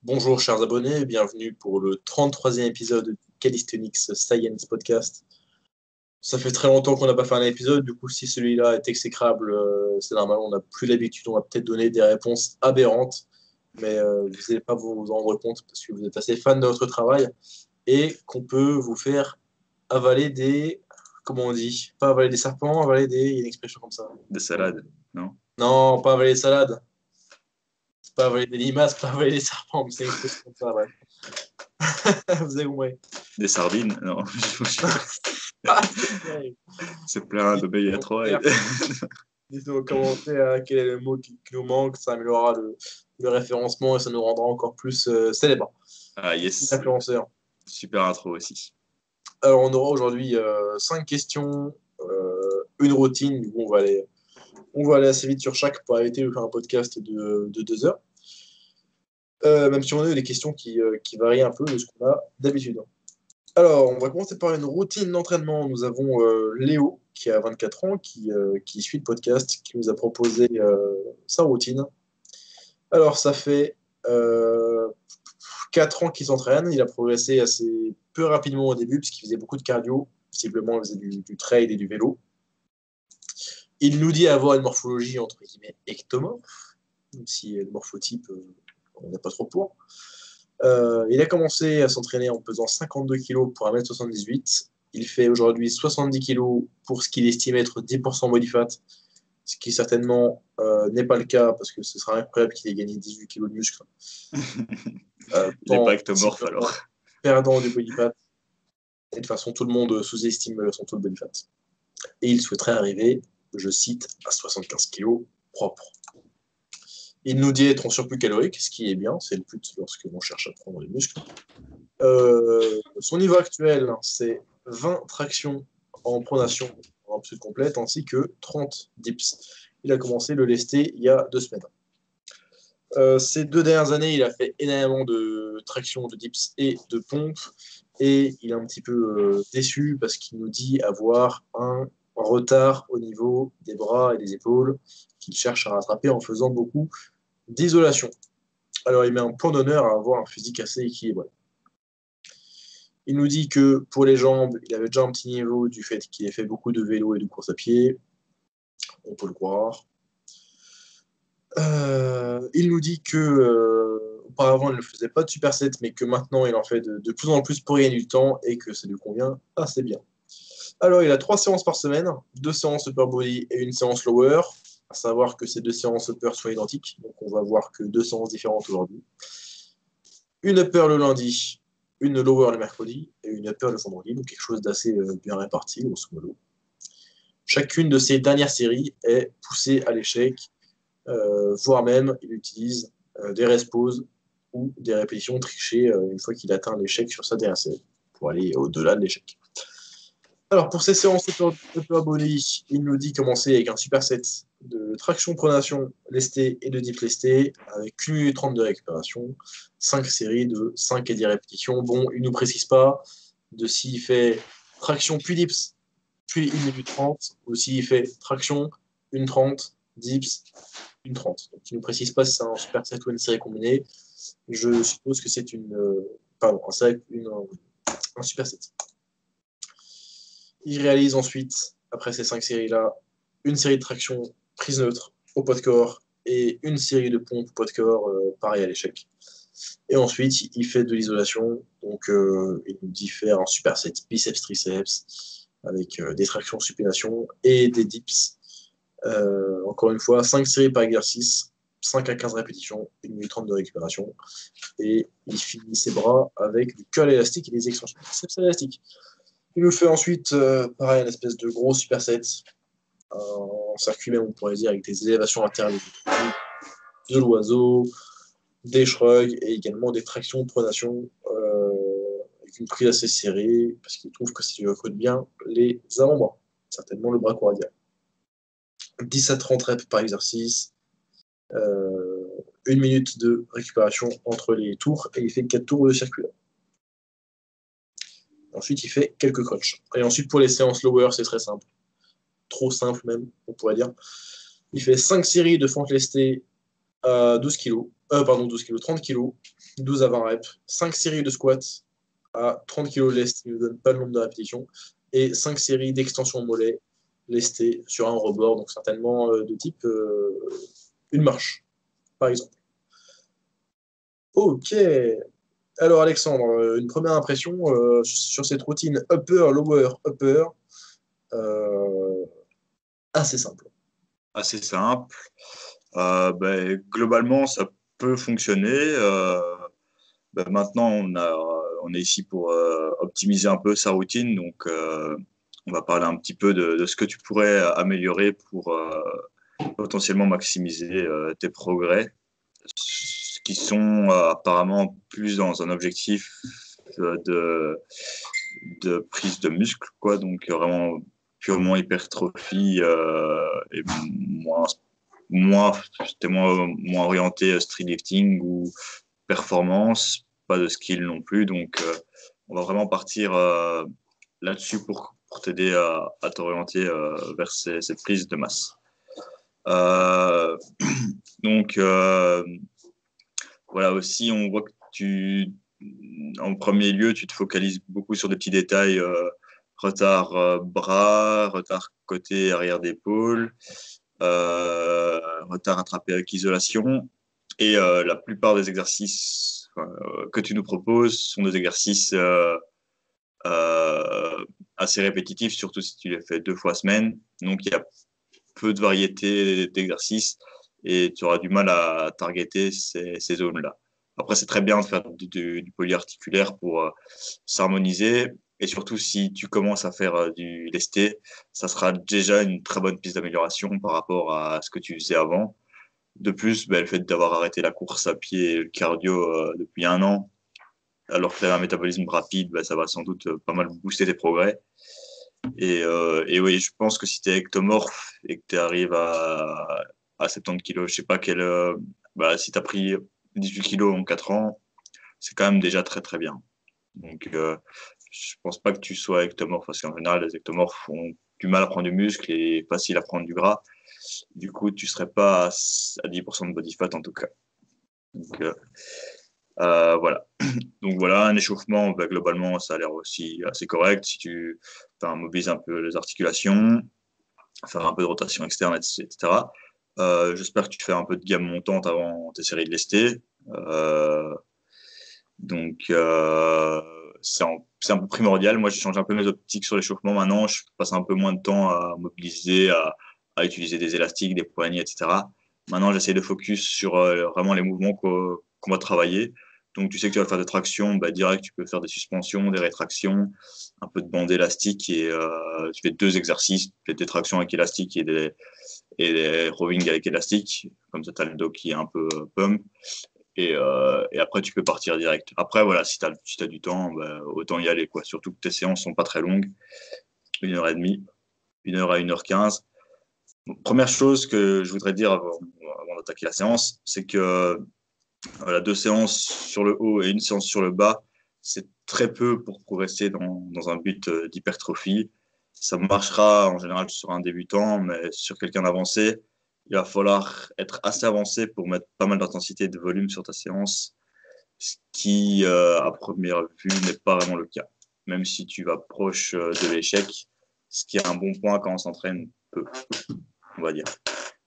Bonjour chers abonnés, bienvenue pour le 33e épisode du Calisthenics Science Podcast. Ça fait très longtemps qu'on n'a pas fait un épisode, du coup si celui-là est exécrable, c'est normal, on n'a plus l'habitude, on va peut-être donner des réponses aberrantes, mais vous n'allez pas vous en rendre compte parce que vous êtes assez fan de notre travail et qu'on peut vous faire avaler des... Comment on dit? Pas avaler des serpents, avaler des... Il y a une expression comme ça. Des salades, non? Non, pas avaler des salades. C'est pas avaler des limaces, pas avaler des serpents, mais c'est une expression comme ça, ouais. Vous avez compris. Des sardines, non. C'est plein d'oméga 3. Dites-nous en commentaire quel est le mot qui nous manque, ça améliorera le référencement et ça nous rendra encore plus célèbres. Ah yes, Influenceurs. Super intro aussi. Alors on aura aujourd'hui 5 questions, une routine, du coup on va aller assez vite sur chaque pour éviter de faire un podcast de 2 heures. Même si on a des questions qui varient un peu de ce qu'on a d'habitude. Alors, on va commencer par une routine d'entraînement. Nous avons Léo, qui a 24 ans, qui suit le podcast, qui nous a proposé sa routine. Alors, ça fait 4 ans qu'il s'entraîne. Il a progressé assez peu rapidement au début, parce qu'il faisait beaucoup de cardio. Visiblement, il faisait du trail et du vélo. Il nous dit avoir une morphologie, entre guillemets, ectomorphe, même si le morphotype, on n'a pas trop pour. Il a commencé à s'entraîner en pesant 52 kg pour 1m78. Il fait aujourd'hui 70 kg pour ce qu'il estime être 10% body fat, ce qui certainement n'est pas le cas parce que ce sera incroyable qu'il ait gagné 18 kg de muscle. Il n'est pas ectomorphe alors. Perdant du body fat. Et de toute façon, tout le monde sous-estime son taux de body fat. Et il souhaiterait arriver, je cite, à 75 kg propre. Il nous dit être en surplus calorique, ce qui est bien, c'est le but lorsque l'on cherche à prendre les muscles. Son niveau actuel, c'est 20 tractions en pronation en absolue complète, ainsi que 30 dips. Il a commencé le lesté il y a 2 semaines. Ces 2 dernières années, il a fait énormément de tractions, de dips et de pompes, et il est un petit peu déçu parce qu'il nous dit avoir un retard au niveau des bras et des épaules qu'il cherche à rattraper en faisant beaucoup d'isolation. Alors, il met un point d'honneur à avoir un physique assez équilibré. Il nous dit que pour les jambes, il avait déjà un petit niveau du fait qu'il ait fait beaucoup de vélo et de course à pied. On peut le croire. Il nous dit que auparavant, il ne faisait pas de superset, mais que maintenant, il en fait de plus en plus pour gagner du temps et que ça lui convient assez bien. Alors, il a 3 séances par semaine, 2 séances upper body et une séance lower. À savoir que ces 2 séances upper sont identiques, donc on va voir que 2 séances différentes aujourd'hui. Une upper le lundi, une lower le mercredi et une upper le vendredi, donc quelque chose d'assez bien réparti, grosso modo. Chacune de ces dernières séries est poussée à l'échec, voire même il utilise des rest pauses ou des répétitions trichées une fois qu'il atteint l'échec sur sa dernière série, pour aller au-delà de l'échec. Alors, pour ces séances upper body, il nous dit commencer avec un superset de traction pronation lesté et de dip lesté, avec 1 minute 30 de récupération, 5 séries de 5 et 10 répétitions. Bon, il ne nous précise pas de s'il fait traction puis dips, puis 1 minute 30, ou s'il fait traction, 1,30, dips, 1,30. Donc, il ne nous précise pas si c'est un superset ou une série combinée. Je suppose que c'est un superset. Il réalise ensuite, après ces 5 séries-là, une série de tractions prise neutre au poids de corps et une série de pompes au poids de corps, pareil à l'échec. Et ensuite, il fait de l'isolation. Donc, il nous dit faire un superset biceps-triceps avec des tractions supination et des dips. Encore une fois, 5 séries par exercice, 5 à 15 répétitions, 1 minute 30 de récupération. Et il finit ses bras avec du curl élastique et des extensions biceps élastiques. Il nous fait ensuite, pareil, une espèce de gros superset, en circuit même, on pourrait dire, avec des élévations latérales, de l'oiseau, des shrugs et également des tractions de pronation avec une prise assez serrée, parce qu'il trouve que ça lui recrute bien les avant-bras, certainement le bras couradial. 10 à 30 reps par exercice, 1 minute de récupération entre les tours, et il fait 4 tours de circulaire. Ensuite, il fait quelques crunchs. Et ensuite, pour les séances lower, c'est très simple. Trop simple même, on pourrait dire. Il fait 5 séries de fente lestée 12 kilos. Pardon, 12 kilos, 30 kilos, 12 à 20 reps, 5 séries de squats à 30 kilos lest, il ne donne pas le nombre de répétitions, et 5 séries d'extension mollet lestées sur un rebord, donc certainement de type une marche, par exemple. Ok. Alors Alexandre, une première impression sur cette routine upper, lower, upper, euh, assez simple. Assez simple. Globalement, ça peut fonctionner. Maintenant, on est ici pour optimiser un peu sa routine. Donc, on va parler un petit peu de ce que tu pourrais améliorer pour potentiellement maximiser tes progrès, qui sont apparemment plus dans un objectif de, de prise de muscle, quoi. Donc, vraiment purement hypertrophie et c'était moins orienté street lifting ou performance, pas de skill non plus. Donc, on va vraiment partir là-dessus pour t'aider à t'orienter vers cette prise de masse. Euh, donc, voilà, aussi, on voit que en premier lieu, tu te focalises beaucoup sur des petits détails, retard bras, retard côté arrière d'épaule, retard attrapé avec isolation. Et la plupart des exercices que tu nous proposes sont des exercices assez répétitifs, surtout si tu les fais 2 fois semaine. Donc, il y a peu de variété d'exercices et tu auras du mal à targeter ces zones-là. Après, c'est très bien de faire du polyarticulaire pour s'harmoniser. Et surtout, si tu commences à faire du lesté, ça sera déjà une très bonne piste d'amélioration par rapport à ce que tu faisais avant. De plus, le fait d'avoir arrêté la course à pied et le cardio depuis 1 an, alors que tu as un métabolisme rapide, ça va sans doute pas mal booster tes progrès. Et oui, je pense que si tu es ectomorphe et que tu arrives à 70 kilos, je sais pas si tu as pris 18 kilos en 4 ans, c'est quand même déjà très très bien. Donc, je pense pas que tu sois ectomorphe parce qu'en général, les ectomorphes ont du mal à prendre du muscle et facile à prendre du gras. Du coup, tu serais pas à 10% de body fat en tout cas. Donc, voilà. Donc voilà, un échauffement, globalement, ça a l'air aussi assez correct. Si tu mobilises un peu les articulations, faire un peu de rotation externe, etc. J'espère que tu fais un peu de gamme montante avant tes séries de lestés. Donc, c'est un peu primordial. Moi, je change un peu mes optiques sur l'échauffement maintenant. Je passe un peu moins de temps à mobiliser, à utiliser des élastiques, des poignées, etc. Maintenant, j'essaie de focus sur vraiment les mouvements qu'on va travailler. Donc, tu sais que tu vas faire des tractions, direct, tu peux faire des suspensions, des rétractions, un peu de bande élastique et tu fais 2 exercices, tu fais des tractions avec élastique et des rowing avec élastique. Comme ça, tu as le dos qui est un peu pump. Et après, tu peux partir direct. Après, voilà, si tu as du temps, autant y aller, quoi. Surtout que tes séances sont pas très longues, 1 heure et demie, 1 heure à 1h15. Donc, première chose que je voudrais dire avant d'attaquer la séance, c'est que voilà, 2 séances sur le haut et 1 séance sur le bas, c'est très peu pour progresser dans un but d'hypertrophie. Ça marchera en général sur un débutant, mais sur quelqu'un d'avancé, il va falloir être assez avancé pour mettre pas mal d'intensité et de volume sur ta séance, ce qui, à première vue, n'est pas vraiment le cas. Même si tu vas proche de l'échec, ce qui est un bon point quand on s'entraîne peu, on va dire.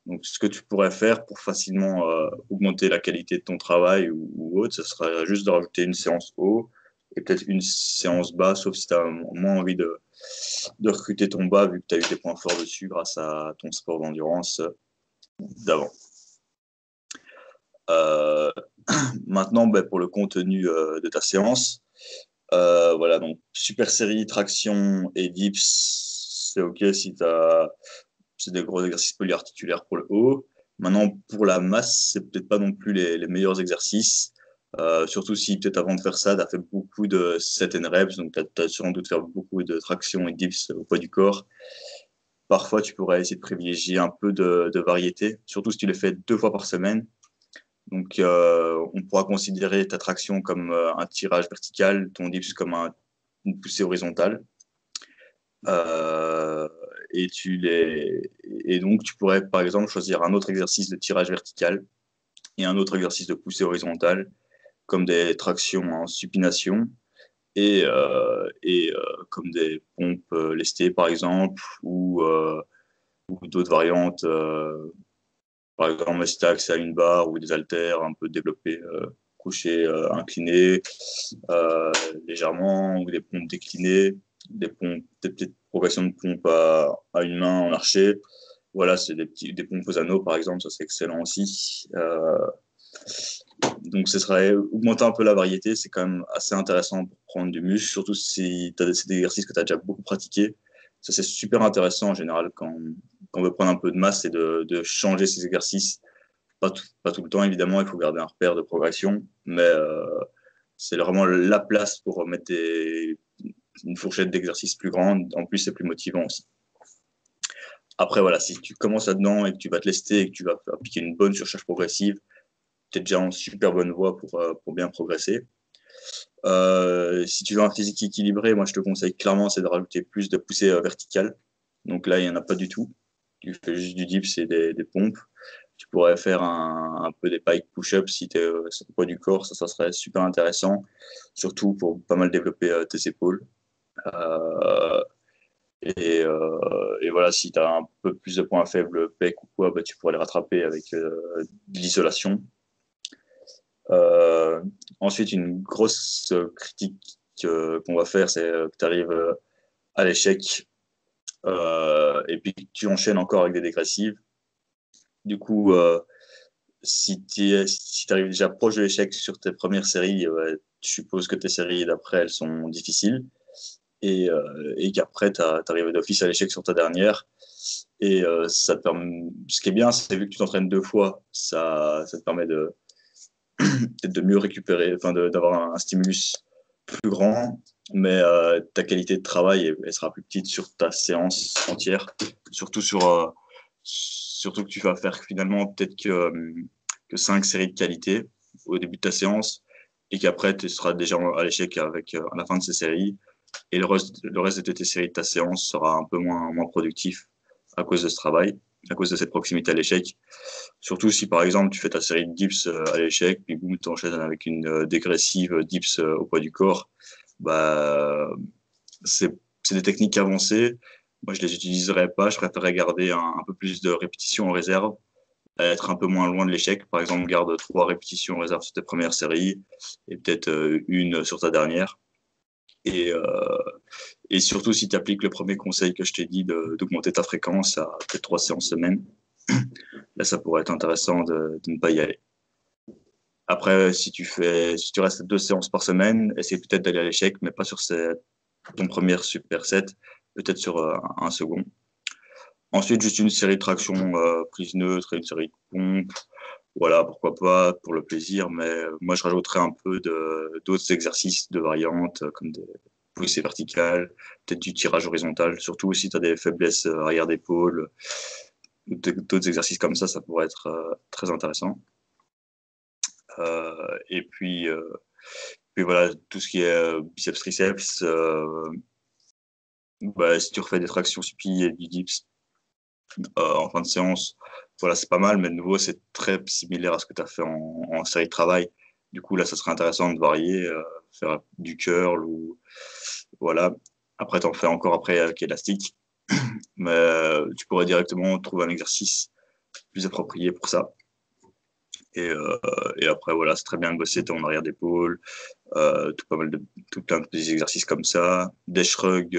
Donc, ce que tu pourrais faire pour facilement augmenter la qualité de ton travail ou autre, ce serait juste de rajouter une séance haut et peut-être une séance bas, sauf si tu as moins envie de recruter ton bas, vu que tu as eu des points forts dessus grâce à ton sport d'endurance d'avant. Maintenant, pour le contenu de ta séance, voilà, donc super série, traction et dips, c'est OK si tu as c'est des gros exercices polyarticulaires pour le haut. Maintenant, pour la masse, c'est peut-être pas non plus les meilleurs exercices. Surtout si peut-être avant de faire ça, tu as fait beaucoup de set and reps, donc tu as sans doute fait beaucoup de traction et dips au poids du corps. Parfois, tu pourrais essayer de privilégier un peu de variété, surtout si tu les fais 2 fois par semaine. Donc, on pourra considérer ta traction comme un tirage vertical, ton dips comme une poussée horizontale. Et donc, tu pourrais, par exemple, choisir un autre exercice de tirage vertical et un autre exercice de poussée horizontale, comme des tractions en supination comme des pompes lestées, par exemple, ou d'autres variantes, par exemple, un stacks à une barre ou des haltères un peu développés, couchés, inclinés, légèrement, ou des pompes déclinées, des petites progressions de pompes à une main en archer. Voilà, c'est des pompes aux anneaux, par exemple, ça c'est excellent aussi. Donc, ce serait augmenter un peu la variété, c'est quand même assez intéressant pour prendre du muscle, surtout si tu as des exercices que tu as déjà beaucoup pratiqué. Ça, c'est super intéressant en général quand on veut prendre un peu de masse et de changer ces exercices. Pas tout le temps, évidemment, il faut garder un repère de progression, mais c'est vraiment la place pour mettre une fourchette d'exercices plus grande. En plus, c'est plus motivant aussi. Après, voilà, si tu commences là-dedans et que tu vas te lester et que tu vas appliquer une bonne surcharge progressive, tu es déjà en super bonne voie pour bien progresser. Si tu veux un physique équilibré, moi je te conseille clairement c'est de rajouter plus de poussée verticale. Donc là, il n'y en a pas du tout. Tu fais juste du dips et des pompes. Tu pourrais faire un peu des pike push-ups si tu es sur le poids du corps. Ça serait super intéressant, surtout pour pas mal développer tes épaules. Euh, et voilà, si tu as un peu plus de points faibles, pec ou quoi, bah, tu pourrais les rattraper avec de l'isolation. Euh, Ensuite, une grosse critique qu'on va faire, c'est que tu arrives à l'échec et puis tu enchaînes encore avec des dégressives. Du coup, si tu arrives déjà proche de l'échec sur tes premières séries, tu supposes que tes séries d'après, elles sont difficiles et qu'après, tu arrives d'office à l'échec sur ta dernière. Et ça te permet... ce qui est bien, c'est vu que tu t'entraînes 2 fois, ça te permet peut-être de mieux récupérer, enfin d'avoir un stimulus plus grand, mais ta qualité de travail elle sera plus petite sur ta séance entière, surtout que tu vas faire finalement peut-être que 5 séries de qualité au début de ta séance et qu'après tu seras déjà à l'échec avec à la fin de ces séries et le reste de tes séries de ta séance sera un peu moins productif à cause de ce travail, à cause de cette proximité à l'échec. Surtout si par exemple tu fais ta série de dips à l'échec, puis boum, tu enchaînes avec une dégressive dips au poids du corps, bah, c'est des techniques avancées. Moi, je les utiliserais pas. Je préférerais garder un peu plus de répétitions en réserve, être un peu moins loin de l'échec. Par exemple, garde 3 répétitions en réserve sur tes premières séries et peut-être une sur ta dernière. Et, euh, et surtout, si tu appliques le premier conseil que je t'ai dit d'augmenter ta fréquence à peut-être 3 séances semaine, là, ça pourrait être intéressant de ne pas y aller. Après, si tu restes 2 séances par semaine, essaie peut-être d'aller à l'échec, mais pas sur ton premier superset, peut-être sur un second. Ensuite, juste une série de tractions prise neutre et une série de pompes. Voilà, pourquoi pas, pour le plaisir, mais moi, je rajouterais un peu d'autres exercices de variantes, comme des poussées verticales, peut-être du tirage horizontal, surtout si tu as des faiblesses arrière d'épaule, d'autres exercices comme ça pourrait être très intéressant. Et puis voilà, tout ce qui est biceps, triceps, bah, si tu refais des tractions supi et du dips en fin de séance, voilà, c'est pas mal, mais de nouveau, c'est très similaire à ce que tu as fait en série de travail. Du coup, là, ça serait intéressant de varier, faire du curl ou voilà. Après, tu en fais encore après avec élastique, mais tu pourrais directement trouver un exercice plus approprié pour ça. Et, euh, et après, voilà, c'est très bien de bosser ton arrière d'épaule, tout plein de petits exercices comme ça. Des shrugs,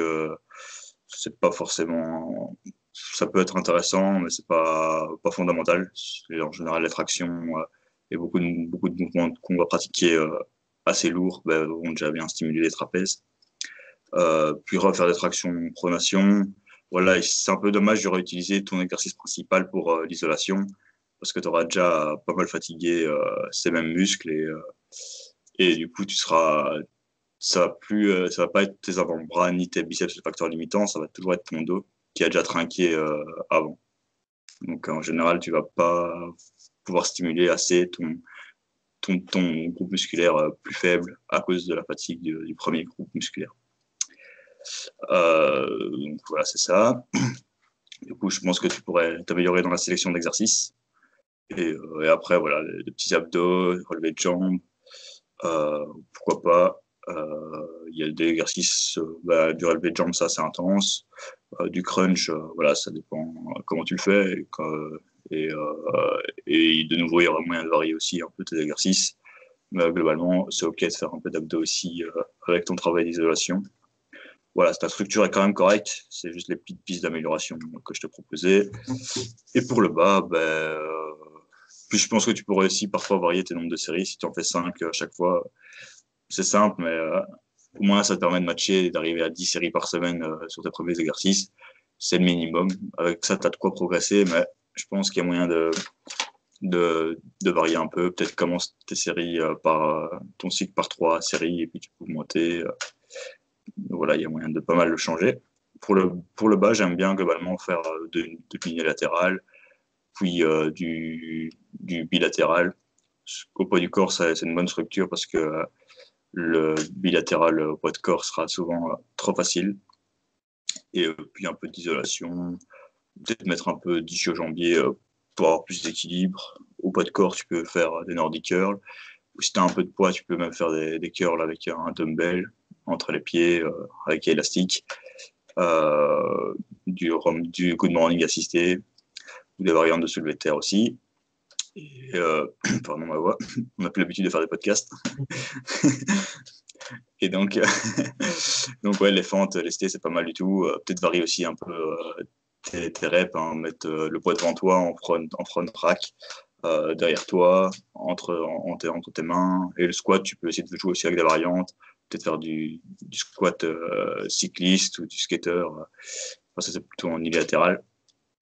c'est pas forcément, ça peut être intéressant, mais c'est pas fondamental. En général, les tractions et beaucoup de mouvements qu'on va pratiquer assez lourds vont déjà bien stimuler les trapèzes. Puis refaire des tractions pronation. Voilà, c'est un peu dommage de réutiliser ton exercice principal pour l'isolation parce que tu auras déjà pas mal fatigué ces mêmes muscles et du coup ça va pas être tes avant-bras ni tes biceps le facteur limitant, ça va toujours être ton dos qui a déjà trinqué avant. Donc en général, tu vas pas pouvoir stimuler assez ton groupe musculaire plus faible à cause de la fatigue du premier groupe musculaire. Donc voilà, c'est ça. Du coup, je pense que tu pourrais t'améliorer dans la sélection d'exercices. Et après, voilà, les petits abdos, relevés de jambes, pourquoi pas. Il y a des exercices, du relevé de jambes, ça c'est intense. Du crunch, voilà, ça dépend comment tu le fais. Et de nouveau, il y aura moyen de varier aussi un peu tes exercices. Mais globalement, c'est OK de faire un peu d'abdos aussi avec ton travail d'isolation. Voilà, ta structure est quand même correcte. C'est juste les petites pistes d'amélioration que je te proposais. Et pour le bas, puis je pense que tu pourrais aussi parfois varier tes nombres de séries. Si tu en fais 5 à chaque fois, c'est simple, mais au moins ça te permet de matcher et d'arriver à 10 séries par semaine sur tes premiers exercices. C'est le minimum. Avec ça, tu as de quoi progresser, mais je pense qu'il y a moyen de varier un peu. Peut-être commence tes séries par ton cycle par 3 séries et puis tu peux augmenter. Voilà, il y a moyen de pas mal le changer. Pour le bas, j'aime bien globalement faire de l'unilatéral, puis du bilatéral. Au poids du corps, c'est une bonne structure parce que le bilatéral au poids de corps sera souvent trop facile. Et puis un peu d'isolation, peut-être mettre un peu d'ischio-jambier pour avoir plus d'équilibre. Au poids de corps, tu peux faire des Nordic curls. Ou si tu as un peu de poids, tu peux même faire des curls avec un dumbbell entre les pieds, avec élastique. Du good morning assisté, ou des variantes de soulevé de terre aussi. Et, pardon ma voix, on n'a plus l'habitude de faire des podcasts. Et donc, donc ouais, les fentes lestées, c'est pas mal du tout. Peut-être varier aussi un peu tes reps, hein, mettre le poids devant toi en front rack, derrière toi, entre tes mains. Et le squat, tu peux essayer de jouer aussi avec des variantes. Peut-être faire du squat cycliste ou du skater. Enfin, ça, c'est plutôt en unilatéral.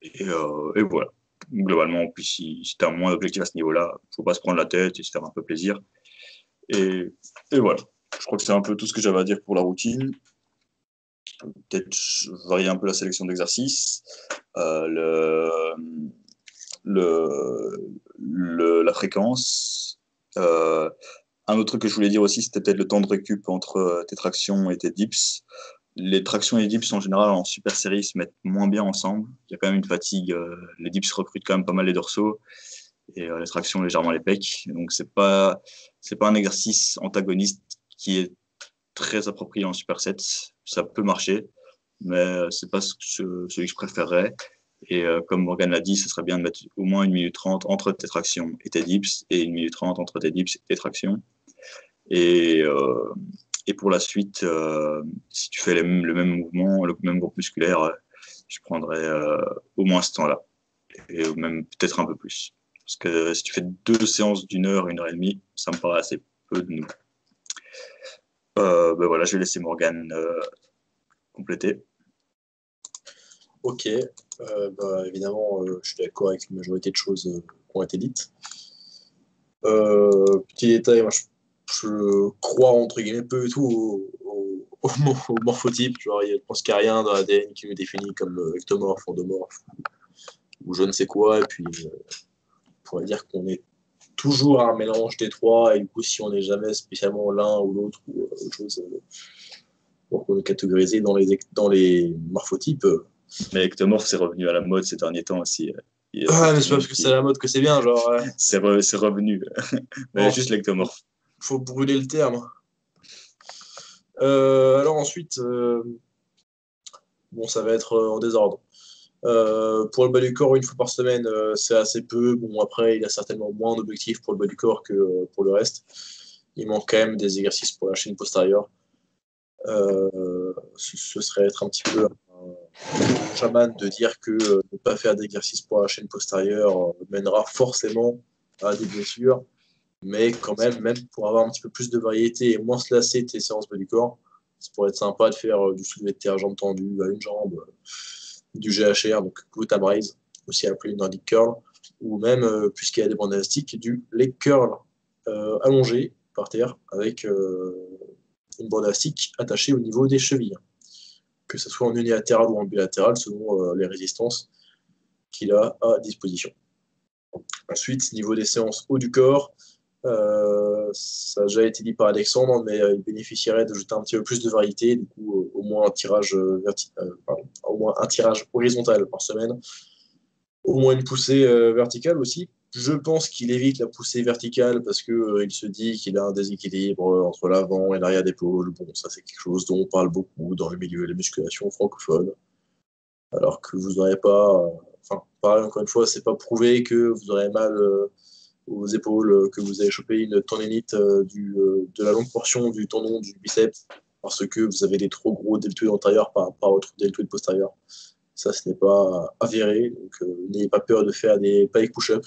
Et voilà. Globalement, puis si tu as moins d'objectifs à ce niveau-là, il ne faut pas se prendre la tête et se faire un peu plaisir. Et voilà. Je crois que c'est un peu tout ce que j'avais à dire pour la routine. Peut-être varier un peu la sélection d'exercices. La fréquence. Un autre truc que je voulais dire aussi, c'était peut-être le temps de récup entre tes tractions et tes dips. Les tractions et les dips, en général, en super série, se mettent moins bien ensemble. Il y a quand même une fatigue. Les dips recrutent quand même pas mal les dorsaux et les tractions légèrement les pecs. Donc, c'est pas un exercice antagoniste qui est très approprié en superset. Ça peut marcher, mais c'est pas celui que je préférerais. Et comme Morgan l'a dit, ce serait bien de mettre au moins 1 minute 30 entre tes tractions et tes dips et 1 minute 30 entre tes dips et tes tractions. Et pour la suite, si tu fais le même mouvement, le même groupe musculaire, je prendrais au moins ce temps-là. Et même peut-être un peu plus. Parce que si tu fais 2 séances d'1 heure, 1 heure et demie, ça me paraît assez peu de nous. Voilà, je vais laisser Morgan compléter. Ok, évidemment, je suis d'accord avec une majorité de choses qui ont été dites. Petit détail, moi je crois entre guillemets peu et tout au morphotype. Genre, je pense qu'il n'y a rien dans l'ADN qui me définit comme ectomorphe, endomorphe ou je ne sais quoi. Et puis, on pourrait dire qu'on est toujours un mélange des trois. Et du coup, si on n'est jamais spécialement l'un ou l'autre ou autre chose, donc on est catégorisé dans les morphotypes. Mais ectomorphe, c'est revenu à la mode ces derniers temps aussi. Ah, mais c'est pas parce que c'est la mode que c'est bien, genre. C'est revenu. Mais Non, juste l'ectomorphe. Faut brûler le terme. Alors ensuite, bon, ça va être en désordre. Pour le bas du corps, 1 fois par semaine, c'est assez peu. Bon, après, il a certainement moins d'objectifs pour le bas du corps que pour le reste. Il manque quand même des exercices pour la chaîne postérieure. Ce serait être un petit peu un chaman de dire que ne pas faire d'exercice pour la chaîne postérieure mènera forcément à des blessures. Mais quand même pour avoir un petit peu plus de variété et moins se lasser tes séances bas du corps, ça pourrait être sympa de faire du soulevé de terre jambe tendue à une jambe, du GHR, donc glute ab raise, aussi appelé Nordic curl, ou même, puisqu'il y a des bandes élastiques, du leg curl allongé par terre avec une bande élastique attachée au niveau des chevilles, que ce soit en unilatéral ou en bilatéral selon les résistances qu'il a à disposition. Ensuite, niveau des séances haut du corps, ça a déjà été dit par Alexandre, mais il bénéficierait d'ajouter un petit peu plus de variété, du coup au moins un tirage horizontal par semaine, au moins une poussée verticale aussi, Je pense qu'il évite la poussée verticale parce que il se dit qu'il a un déséquilibre entre l'avant et l'arrière d'épaule. Bon, ça c'est quelque chose dont on parle beaucoup dans le milieu de la musculation francophone. Alors que vous n'aurez pas, enfin, pareil encore une fois, c'est pas prouvé que vous aurez mal aux épaules, que vous avez chopé une tendinite de la longue portion du tendon du biceps parce que vous avez des trop gros deltoïdes antérieurs par rapport à votre deltoïde postérieur. Ça, ce n'est pas avéré, donc n'ayez pas peur de faire des pike push-up.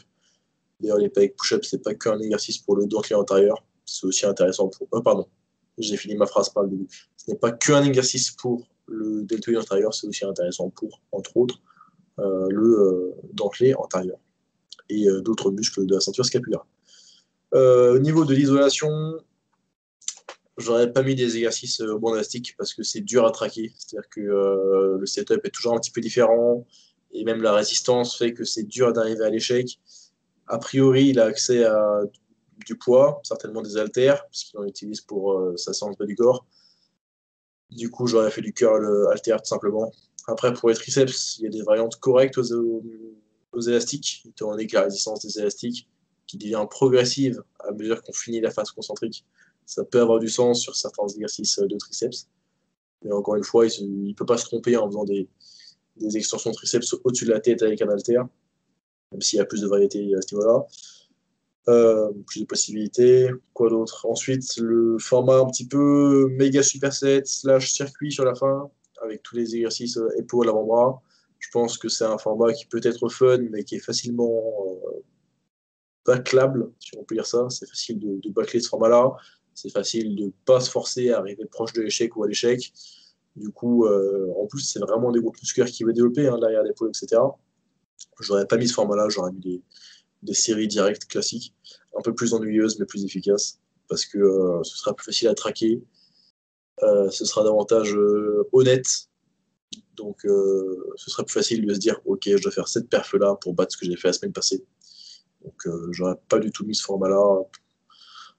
D'ailleurs, les pike push-up, c'est pas qu'un exercice pour le dentelé antérieur, c'est aussi intéressant pour. Pardon, j'ai fini ma phrase par le début. Ce n'est pas qu'un exercice pour le deltoïde antérieur, c'est aussi intéressant pour, entre autres, le dentelé antérieur et d'autres muscles de la ceinture scapulaire. Au niveau de l'isolation, j'aurais pas mis des exercices au banc élastique parce que c'est dur à traquer. C'est-à-dire que le setup est toujours un petit peu différent et même la résistance fait que c'est dur d'arriver à l'échec. A priori, il a accès à du poids, certainement des haltères, puisqu'il en utilise pour sa séance bas du corps. Du coup, j'aurais fait du curl haltère tout simplement. Après, pour les triceps, il y a des variantes correctes aux élastiques, étant donné que la résistance des élastiques, qui devient progressive à mesure qu'on finit la phase concentrique, ça peut avoir du sens sur certains exercices de triceps. Mais encore une fois, il ne peut pas se tromper en faisant des extensions de triceps au-dessus de la tête avec un haltère, même s'il y a plus de variété à ce niveau-là. Plus de possibilités. Quoi d'autre? Ensuite, le format un petit peu méga superset slash circuit sur la fin, avec tous les exercices épaules, avant-bras. Je pense que c'est un format qui peut être fun, mais qui est facilement bâclable, si on peut dire ça. C'est facile de bâcler ce format-là. C'est facile de ne pas se forcer à arriver proche de l'échec ou à l'échec. Du coup, en plus, c'est vraiment des groupes musculaires qui veulent développer, hein, derrière l'épaule, etc. J'aurais pas mis ce format-là, j'aurais mis des séries directes classiques, un peu plus ennuyeuses mais plus efficaces, parce que ce sera plus facile à traquer, ce sera davantage honnête, donc ce sera plus facile de se dire ok, je dois faire cette perf-là pour battre ce que j'ai fait la semaine passée. Donc j'aurais pas du tout mis ce format-là.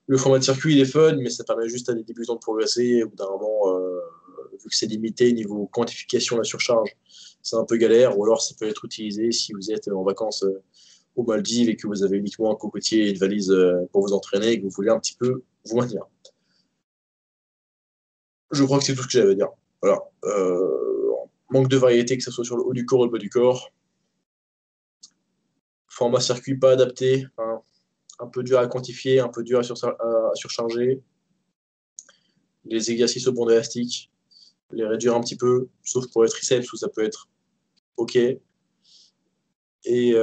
Le format de circuit, il est fun, mais ça permet juste à des débutants de progresser. Au bout d'un moment, vu que c'est limité niveau quantification de la surcharge, c'est un peu galère, ou alors ça peut être utilisé si vous êtes en vacances aux Maldives et que vous avez uniquement un cocotier et une valise pour vous entraîner et que vous voulez un petit peu vous maintenir. Je crois que c'est tout ce que j'avais à dire. Voilà. Manque de variété, que ce soit sur le haut du corps ou le bas du corps. Format circuit pas adapté, hein, un peu dur à quantifier, un peu dur à surcharger. Les exercices au banc élastique, les réduire un petit peu, sauf pour les triceps où ça peut être OK. Et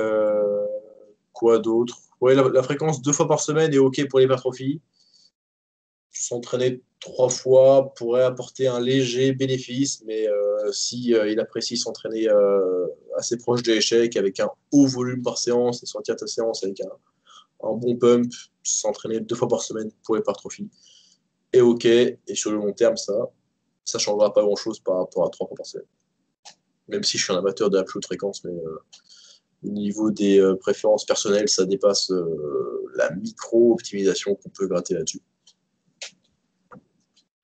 quoi d'autre? Ouais, la fréquence 2 fois par semaine est OK pour l'hypertrophie. S'entraîner 3 fois pourrait apporter un léger bénéfice, mais si il apprécie s'entraîner assez proche de l'échec avec un haut volume par séance et sortir ta séance avec un bon pump, s'entraîner 2 fois par semaine pour l'hypertrophie est OK. Et sur le long terme, ça ne changera pas grand-chose par rapport à 3 fois par semaine. Même si je suis un amateur de la plus haute fréquence, mais au niveau des préférences personnelles, ça dépasse la micro-optimisation qu'on peut gratter là-dessus.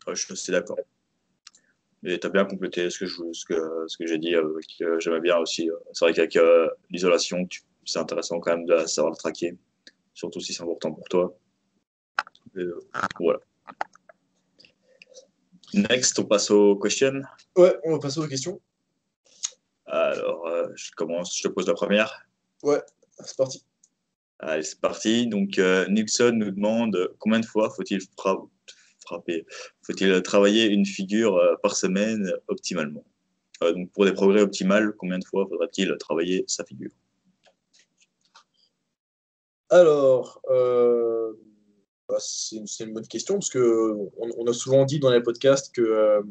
Ouais, je suis d'accord. Et tu as bien complété ce que j'ai dit. J'aimais bien aussi. C'est vrai qu'avec l'isolation, c'est intéressant quand même de savoir le traquer, surtout si c'est important pour toi. Et, voilà. Next, on passe aux questions. Ouais, on va passer aux questions. Alors, je commence, je te pose la première. Ouais, c'est parti. Allez, c'est parti. Donc, Nilsson nous demande combien de fois faut-il frapper, faut-il travailler une figure par semaine optimalement? Donc, pour des progrès optimaux, combien de fois faudra-t-il travailler sa figure? Alors, c'est une bonne question parce que on a souvent dit dans les podcasts que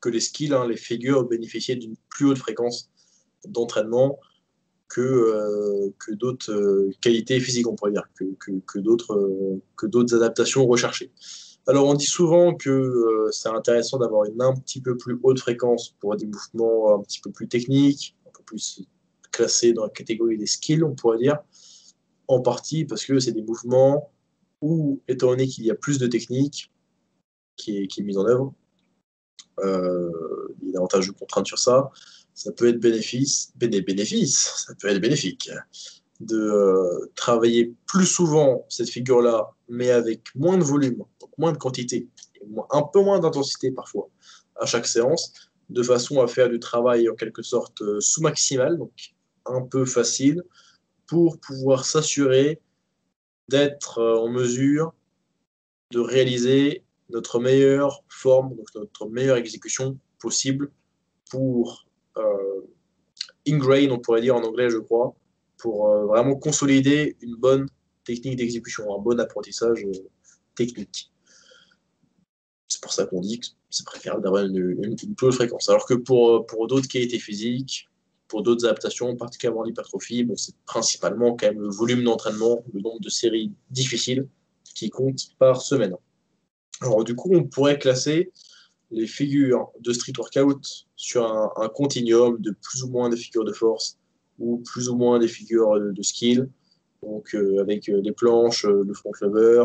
les skills, hein, les figures bénéficiaient d'une plus haute fréquence d'entraînement que d'autres qualités physiques, on pourrait dire, que d'autres adaptations recherchées. Alors, on dit souvent que c'est intéressant d'avoir une un petit peu plus haute fréquence pour des mouvements un petit peu plus techniques, un peu plus classés dans la catégorie des skills, on pourrait dire, en partie parce que c'est des mouvements où, étant donné qu'il y a plus de technique qui est mise en œuvre, il y a davantage de contraintes sur ça, ça peut être bénéfice, ça peut être bénéfique. travailler plus souvent cette figure-là, mais avec moins de volume, donc moins de quantité, et un peu moins d'intensité parfois à chaque séance, de façon à faire du travail en quelque sorte sous-maximal, donc un peu facile, pour pouvoir s'assurer d'être en mesure de réaliser notre meilleure forme, donc notre meilleure exécution possible pour ingrain, on pourrait dire en anglais, je crois, pour vraiment consolider une bonne technique d'exécution, un bon apprentissage technique. C'est pour ça qu'on dit que c'est préférable d'avoir une plus haute fréquence. Alors que pour d'autres qualités physiques, pour d'autres adaptations, particulièrement l'hypertrophie, bon, c'est principalement quand même le volume d'entraînement, le nombre de séries difficiles qui compte par semaine. Alors du coup, on pourrait classer les figures de street workout sur un continuum de plus ou moins des figures de force ou plus ou moins des figures de skill, donc avec les planches, le front lever,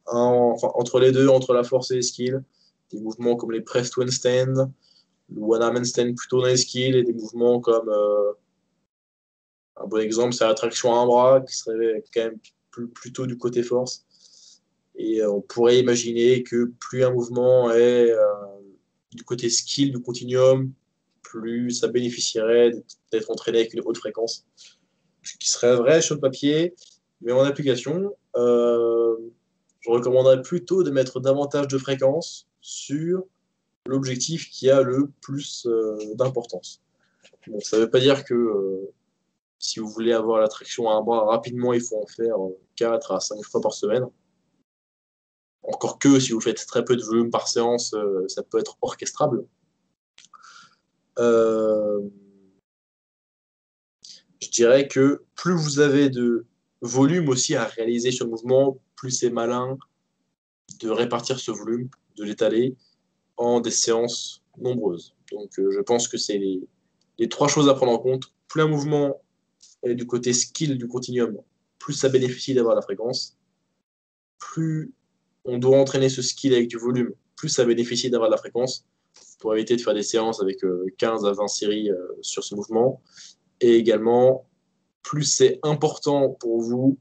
enfin, entre les deux, entre la force et les skills, des mouvements comme les press to handstand, le one arm handstand plutôt dans les skills, et des mouvements comme un bon exemple, c'est la traction à un bras qui serait quand même plutôt du côté force. Et on pourrait imaginer que plus un mouvement est du côté skill du continuum, plus ça bénéficierait d'être entraîné avec une haute fréquence. Ce qui serait vrai sur le papier, mais en application, je recommanderais plutôt de mettre davantage de fréquence sur l'objectif qui a le plus d'importance. Bon, ça ne veut pas dire que si vous voulez avoir la traction à un bras rapidement, il faut en faire 4 à 5 fois par semaine. Encore que si vous faites très peu de volume par séance, ça peut être orchestrable. Je dirais que plus vous avez de volume aussi à réaliser sur le mouvement, plus c'est malin de répartir ce volume, de l'étaler en des séances nombreuses. Donc je pense que c'est les trois choses à prendre en compte. Plus un mouvement est du côté skill du continuum, plus ça bénéficie d'avoir la fréquence. Plus on doit entraîner ce skill avec du volume, plus ça bénéficie d'avoir de la fréquence pour éviter de faire des séances avec 15 à 20 séries sur ce mouvement. Et également, plus c'est important pour vous,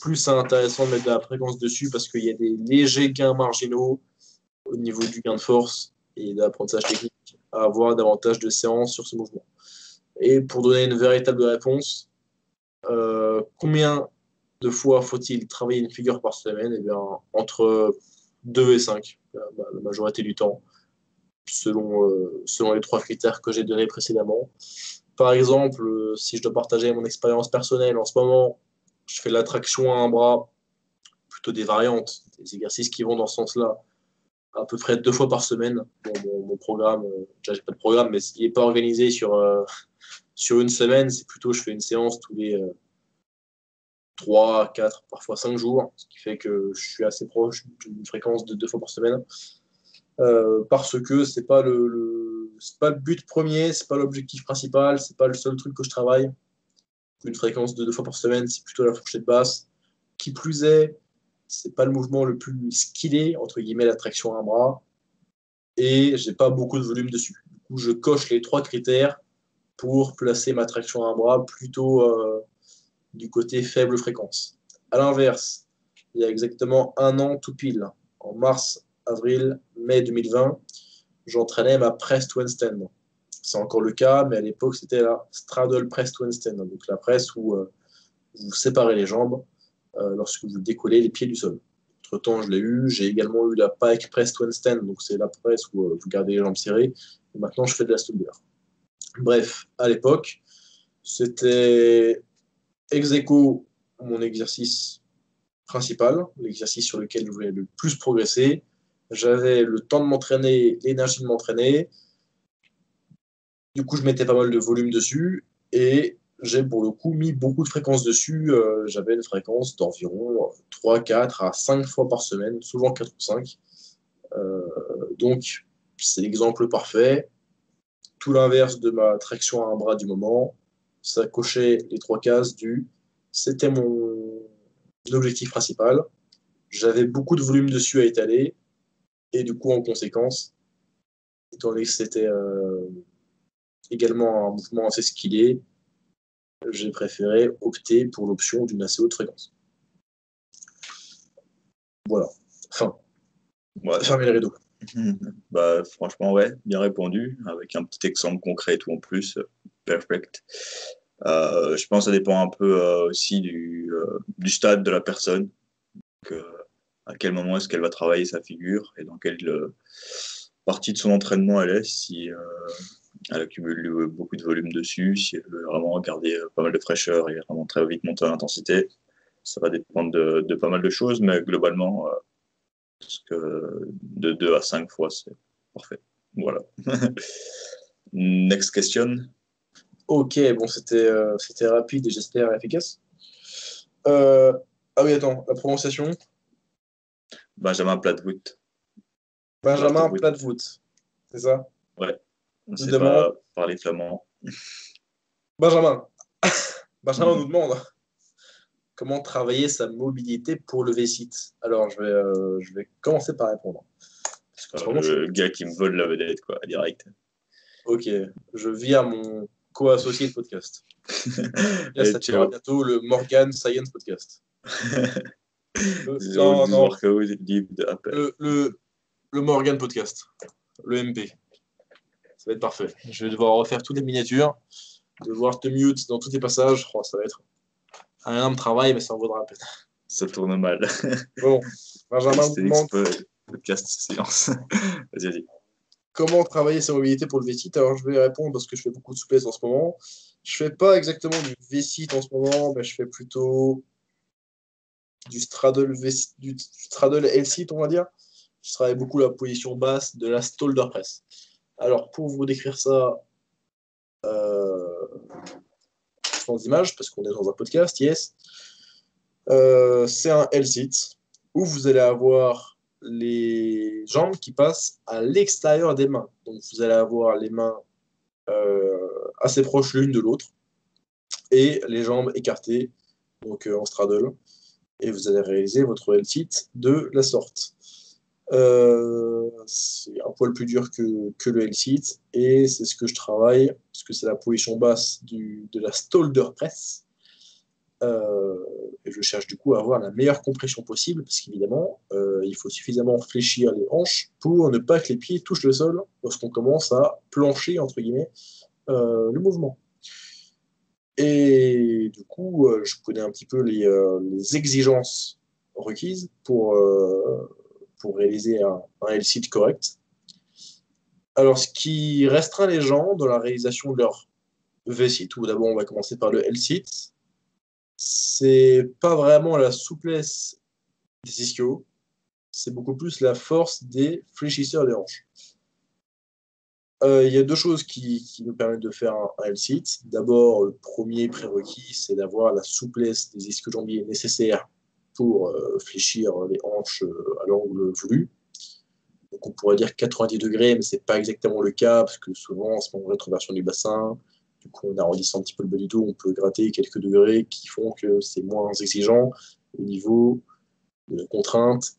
plus c'est intéressant de mettre de la fréquence dessus parce qu'il y a des légers gains marginaux au niveau du gain de force et de l'apprentissage technique à avoir davantage de séances sur ce mouvement. Et pour donner une véritable réponse, combien de fois faut-il travailler une figure par semaine? Eh bien, entre 2 et 5, la majorité du temps, selon les trois critères que j'ai donnés précédemment. Par exemple, si je dois partager mon expérience personnelle, en ce moment, je fais de la traction à un bras, plutôt des variantes, des exercices qui vont dans ce sens-là, à peu près 2 fois par semaine. Bon, mon programme, déjà j'ai pas de programme, mais il n'est pas organisé sur une semaine, c'est plutôt je fais une séance tous les 3, 4, parfois 5 jours, ce qui fait que je suis assez proche d'une fréquence de 2 fois par semaine. Parce que c'est pas c'est pas le but premier, c'est pas l'objectif principal, c'est pas le seul truc que je travaille. Une fréquence de 2 fois par semaine, c'est plutôt la fourchette basse. Qui plus est, c'est pas le mouvement le plus skillé, entre guillemets, la traction à un bras, et j'ai pas beaucoup de volume dessus. Du coup, je coche les trois critères pour placer ma traction à un bras plutôt du côté faible fréquence. À l'inverse, il y a exactement un an tout pile, en mars, avril, mai 2020, j'entraînais ma press to handstand. C'est encore le cas, mais à l'époque, c'était la straddle press to handstand, donc la presse où vous séparez les jambes lorsque vous décollez les pieds du sol. Entre-temps, je l'ai eu. J'ai également eu la pike press to handstand, donc c'est la presse où vous gardez les jambes serrées. Et maintenant, je fais de la stumper. Bref, à l'époque, c'était ex aequo mon exercice principal, l'exercice sur lequel je voulais le plus progresser. J'avais le temps de m'entraîner, l'énergie de m'entraîner. Du coup, je mettais pas mal de volume dessus et j'ai pour le coup mis beaucoup de fréquences dessus. J'avais une fréquence d'environ 3, 4 à 5 fois par semaine, souvent 4 ou 5. Donc, c'est l'exemple parfait. Tout l'inverse de ma traction à un bras du moment. Ça cochait les trois cases du c'était mon objectif principal. J'avais beaucoup de volume dessus à étaler. Et du coup, en conséquence, étant donné que c'était également un mouvement assez skillé, j'ai préféré opter pour l'option d'une assez haute fréquence. Voilà. Fin. Ouais. Fermez les rideaux. Bah, franchement, ouais, bien répondu, avec un petit exemple concret tout en plus. Perfect. Je pense que ça dépend un peu aussi du stade de la personne. Donc, à quel moment est-ce qu'elle va travailler sa figure et dans quelle partie de son entraînement elle est, si elle accumule beaucoup de volume dessus, si elle veut vraiment garder pas mal de fraîcheur et vraiment très vite monter en intensité. Ça va dépendre de pas mal de choses, mais globalement, parce que de 2 à 5 fois, c'est parfait. Voilà. Next question. Ok, bon, c'était rapide et j'espère efficace. Ah oui, attends, la prononciation. Benjamin Platvoet. Benjamin Platvoet. Platvoet, c'est ça? Ouais. On ne Nous sait demande. pas parler flamand. Benjamin. Benjamin nous demande comment travailler sa mobilité pour lever site. Alors, je vais commencer par répondre. Parce qu'en ce moment, Le gars qui me vole la vedette, quoi, direct. Ok, je vire mon co-associé de podcast. Là, Et ça s'appellera ciao. bientôt le Morgan Science Podcast. Zero Non, this non, workout, leave the Apple. le Morgan Podcast, le MP. Ça va être parfait. Je vais devoir refaire toutes les miniatures, devoir te mute dans tous tes passages. Oh, ça va être un énorme travail, mais ça en vaudra la peine. Ça tourne mal. Bon, Benjamin nous C'était demande podcast séance. Vas-y, vas-y. comment travailler sa mobilité pour le V-sit. Alors, je vais répondre parce que je fais beaucoup de souplesse en ce moment. Je fais pas exactement du V-sit en ce moment, mais je fais plutôt du straddle, du straddle L-sit, on va dire. Je travaille beaucoup la position basse de la shoulder press. Alors, pour vous décrire ça sans image, parce qu'on est dans un podcast, yes, c'est un L-sit où vous allez avoir les jambes qui passent à l'extérieur des mains. Donc, vous allez avoir les mains assez proches l'une de l'autre et les jambes écartées, donc en straddle. Et vous allez réaliser votre L-sit de la sorte. C'est un poil plus dur que le L-sit et c'est ce que je travaille parce que c'est la position basse de la shoulder press. Et je cherche du coup à avoir la meilleure compression possible parce qu'évidemment, il faut suffisamment fléchir les hanches pour ne pas que les pieds touchent le sol lorsqu'on commence à plancher, entre guillemets, le mouvement. Et du coup, je connais un petit peu les exigences requises pour réaliser un L-sit correct. Alors, ce qui restreint les gens dans la réalisation de leur V-sit, ou d'abord on va commencer par le L-sit, c'est pas vraiment la souplesse des ischios, c'est beaucoup plus la force des fléchisseurs des hanches. Il y a deux choses qui nous permettent de faire un L-sit. D'abord, le premier prérequis, c'est d'avoir la souplesse des ischio-jambiers nécessaires pour fléchir les hanches à l'angle voulu. Donc on pourrait dire 90 degrés, mais ce n'est pas exactement le cas, parce que souvent, c'est en rétroversion du bassin. Du coup, en arrondissant un petit peu le bas du dos, on peut gratter quelques degrés qui font que c'est moins exigeant au niveau de contrainte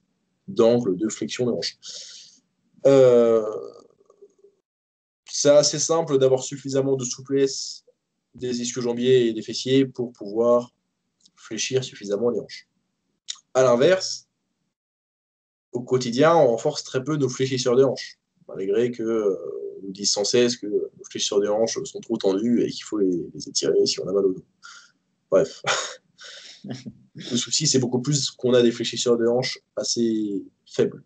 d'angle de flexion des hanches. C'est assez simple d'avoir suffisamment de souplesse des ischio-jambiers et des fessiers pour pouvoir fléchir suffisamment les hanches. À l'inverse, au quotidien, on renforce très peu nos fléchisseurs de hanches, malgré que on nous dise sans cesse que nos fléchisseurs de hanches sont trop tendus et qu'il faut les étirer si on a mal au dos. Bref. Le souci, c'est beaucoup plus qu'on a des fléchisseurs de hanches assez faibles.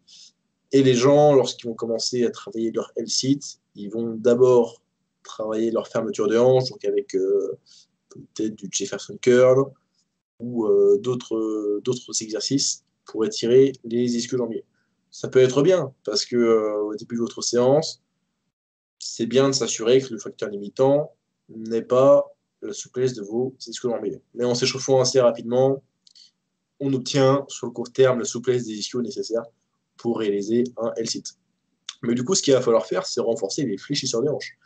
Et les gens, lorsqu'ils vont commencer à travailler leur L-sit, ils vont d'abord travailler leur fermeture de hanche, donc avec peut-être du Jefferson curl ou d'autres exercices pour étirer les ischio-jambiers. Ça peut être bien, parce que au début de votre séance, c'est bien de s'assurer que le facteur limitant n'est pas la souplesse de vos ischio-jambiers. Mais en s'échauffant assez rapidement, on obtient sur le court terme la souplesse des ischios nécessaires pour réaliser un L-sit. Mais du coup, ce qu'il va falloir faire, c'est renforcer les fléchisseurs des hanches.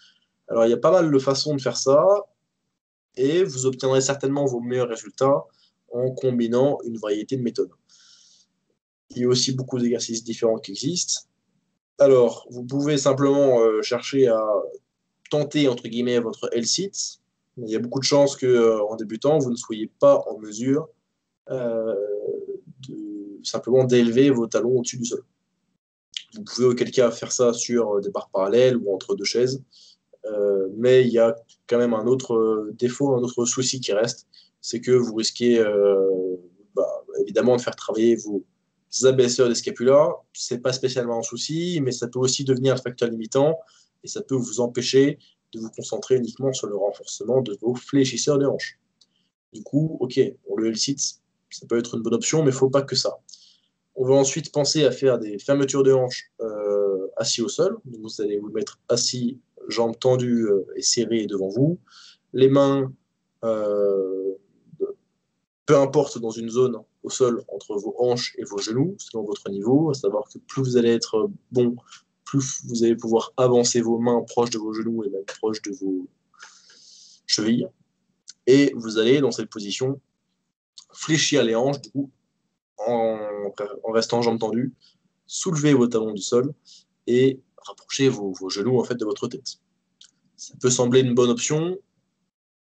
Alors, il y a pas mal de façons de faire ça, et vous obtiendrez certainement vos meilleurs résultats en combinant une variété de méthodes. Il y a aussi beaucoup d'exercices différents qui existent. Alors, vous pouvez simplement chercher à tenter, entre guillemets, votre L-sit Mais il y a beaucoup de chances qu'en débutant, vous ne soyez pas en mesure euh, simplement d'élever vos talons au-dessus du sol. Vous pouvez auquel cas faire ça sur des barres parallèles ou entre deux chaises, mais il y a quand même un autre défaut, un autre souci qui reste, c'est que vous risquez évidemment de faire travailler vos abaisseurs des scapulas. C'est pas spécialement un souci, mais ça peut aussi devenir un facteur limitant et ça peut vous empêcher de vous concentrer uniquement sur le renforcement de vos fléchisseurs de hanches. Du coup, ok, pour le L-sit, ça peut être une bonne option, mais il ne faut pas que ça. On va ensuite penser à faire des fermetures de hanches assis au sol. Donc vous allez vous mettre assis, jambes tendues et serrées devant vous. Les mains, euh, peu importe dans une zone au sol entre vos hanches et vos genoux, selon votre niveau, à savoir que plus vous allez être bon, plus vous allez pouvoir avancer vos mains proches de vos genoux et même proches de vos chevilles. Et vous allez, dans cette position, fléchir les hanches, du coup, en restant jambes tendues, soulever vos talons du sol et rapprocher vos genoux en fait, de votre tête. Ça peut sembler une bonne option,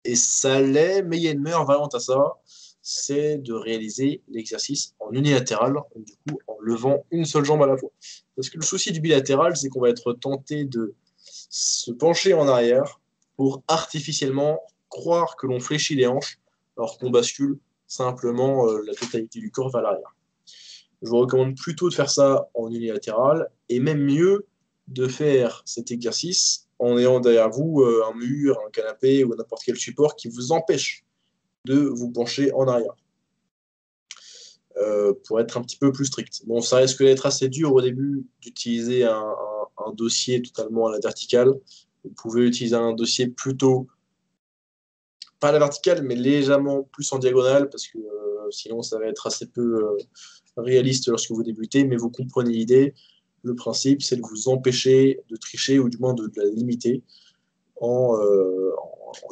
et ça l'est, mais il y a une meilleure variante à ça, c'est de réaliser l'exercice en unilatéral, du coup en levant une seule jambe à la fois. Parce que le souci du bilatéral, c'est qu'on va être tenté de se pencher en arrière pour artificiellement croire que l'on fléchit les hanches, alors qu'on bascule simplement la totalité du corps vers l'arrière. Je vous recommande plutôt de faire ça en unilatéral, et même mieux de faire cet exercice en ayant derrière vous un mur, un canapé ou n'importe quel support qui vous empêche de vous pencher en arrière, pour être un petit peu plus strict. Bon, ça risque d'être assez dur au début d'utiliser un dossier totalement à la verticale. Vous pouvez utiliser un dossier plutôt, pas à la verticale, mais légèrement plus en diagonale, parce que sinon ça va être assez peu réaliste lorsque vous débutez, mais vous comprenez l'idée. Le principe, c'est de vous empêcher de tricher, ou du moins de la limiter, en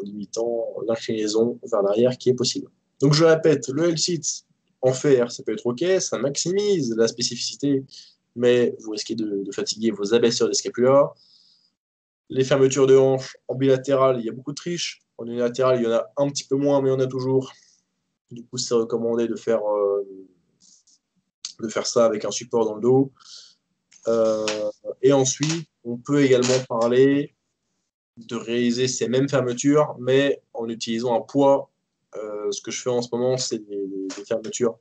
limitant l'inclinaison vers l'arrière qui est possible. Donc je répète, le L-sit en fer, ça peut être OK, ça maximise la spécificité, mais vous risquez de fatiguer vos abaisseurs des scapulas. Les fermetures de hanches en bilatéral, il y a beaucoup de triches. En unilatéral, il y en a un petit peu moins, mais il y en a toujours. Du coup, c'est recommandé de faire ça avec un support dans le dos. Euh, et ensuite, on peut également parler de réaliser ces mêmes fermetures, mais en utilisant un poids. Ce que je fais en ce moment, c'est des fermetures,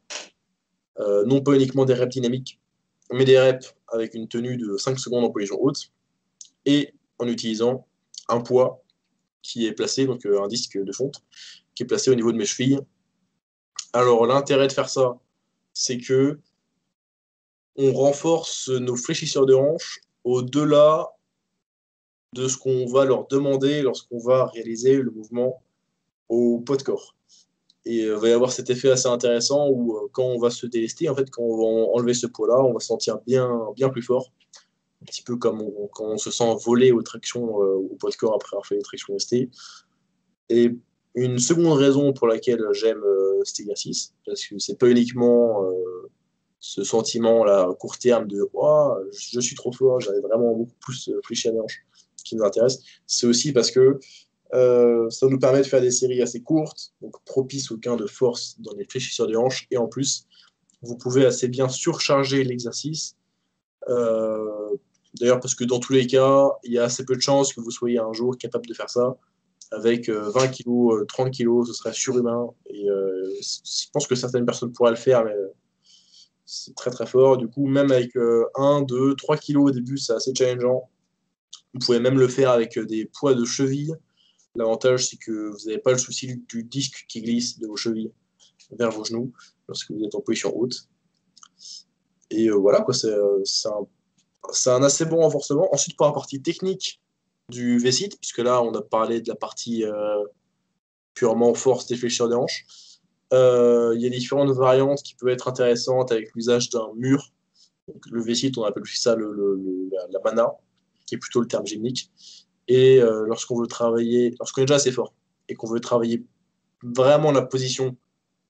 non pas uniquement des reps dynamiques, mais des reps avec une tenue de 5 secondes en position haute, et en utilisant un poids qui est placé, donc un disque de fonte, qui est placé au niveau de mes chevilles. Alors l'intérêt de faire ça, c'est que on renforce nos fléchisseurs de hanches au-delà de ce qu'on va leur demander lorsqu'on va réaliser le mouvement au poids de corps. Et il va y avoir cet effet assez intéressant où quand on va se délester, en fait, quand on va enlever ce poids-là, on va se sentir bien plus fort. Un petit peu comme quand on se sent voler aux tractions au poids de corps après avoir fait une traction restée. Et une seconde raison pour laquelle j'aime cet exercice, parce que c'est pas uniquement ce sentiment-là à court terme de oh, je suis trop fort, j'avais vraiment beaucoup plus fléchi à mes hanches qui nous intéresse. C'est aussi parce que ça nous permet de faire des séries assez courtes, donc propices au gain de force dans les fléchisseurs de hanches. Et en plus, vous pouvez assez bien surcharger l'exercice. Euh, D'ailleurs, parce que dans tous les cas, il y a assez peu de chances que vous soyez un jour capable de faire ça. Avec 20 kilos, 30 kilos, ce serait surhumain. Et je pense que certaines personnes pourraient le faire, mais c'est très très fort. Du coup, même avec 1, 2, 3 kilos au début, c'est assez challengeant. Vous pouvez même le faire avec des poids de cheville. L'avantage, c'est que vous n'avez pas le souci du disque qui glisse de vos chevilles vers vos genoux lorsque vous êtes en position haute. Et voilà, quoi, c'est un assez bon renforcement. Ensuite, pour la partie technique du V-sit, puisque là, on a parlé de la partie purement force des fléchisseurs des hanches, il y a différentes variantes qui peuvent être intéressantes avec l'usage d'un mur. Donc, le V-sit, on appelle aussi ça la mana, qui est plutôt le terme gymnique. Et lorsqu'on veut travailler, lorsqu'on est déjà assez fort et qu'on veut travailler vraiment la position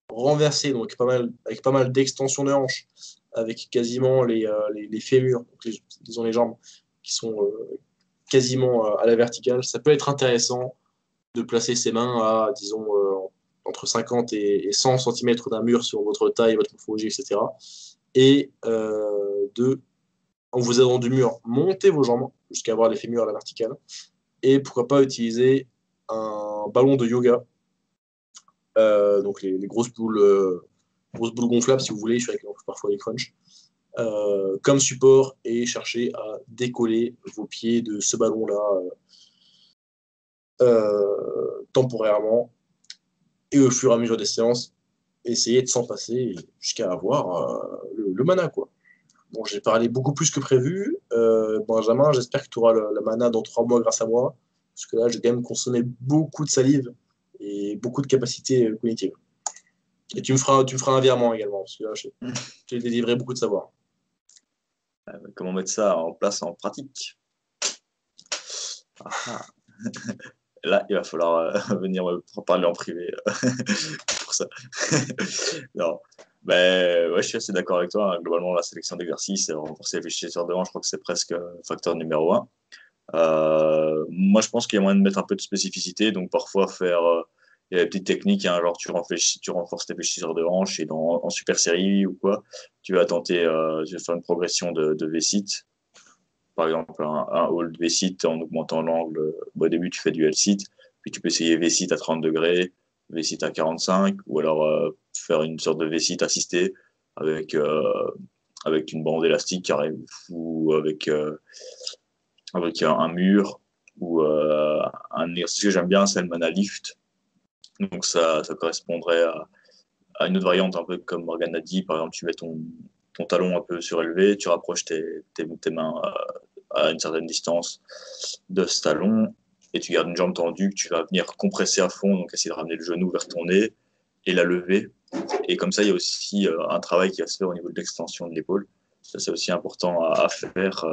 renversée, donc avec pas mal d'extension de hanches, avec quasiment les fémurs, donc disons les jambes, qui sont quasiment à la verticale, ça peut être intéressant de placer ses mains à, disons, entre 50 et 100 cm d'un mur sur votre taille, votre morphologie, etc. Et en vous aidant du mur, monter vos jambes jusqu'à avoir les fémurs à la verticale. Et pourquoi pas utiliser un ballon de yoga, donc les grosses boules gonflables, si vous voulez, je fais avec parfois les crunchs, comme support et chercher à décoller vos pieds de ce ballon-là temporairement. Et au fur et à mesure des séances, essayer de s'en passer jusqu'à avoir le mana, quoi. Bon, j'ai parlé beaucoup plus que prévu. Benjamin, j'espère que tu auras la mana dans 3 mois grâce à moi. Parce que là, j'ai quand même consommé beaucoup de salive et beaucoup de capacités cognitives. Et tu me feras un virement également, parce que là, j'ai délivré beaucoup de savoir. Comment mettre ça en place en pratique? Là, il va falloir venir me parler en privé pour ça. Non. Ben, ouais, je suis assez d'accord avec toi. Globalement, la sélection d'exercices, renforcer les fléchisseurs de hanche, je crois que c'est presque facteur numéro un. Moi, je pense qu'il y a moyen de mettre un peu de spécificité. Donc, parfois, il y a des petites techniques, hein, genre tu renforces tes fléchisseurs de hanche et en super série ou quoi, tu vas faire une progression de V-sit. Par exemple, un hold V-sit en augmentant l'angle. Au début, tu fais du L-sit, puis tu peux essayer V-sit à 30 degrés, V-sit à 45, ou alors faire une sorte de V-sit assisté avec, avec une bande élastique qui arrive, ou avec un mur, ou un exercice que j'aime bien, c'est le mana lift. Donc ça correspondrait à une autre variante, un peu comme Morgan a dit. Par exemple, tu mets ton talon un peu surélevé, tu rapproches tes mains à une certaine distance de ce talon et tu gardes une jambe tendue que tu vas venir compresser à fond, donc essayer de ramener le genou vers ton nez et la lever. Et comme ça, il y a aussi un travail qui va se faire au niveau de l'extension de l'épaule. Ça, c'est aussi important à faire,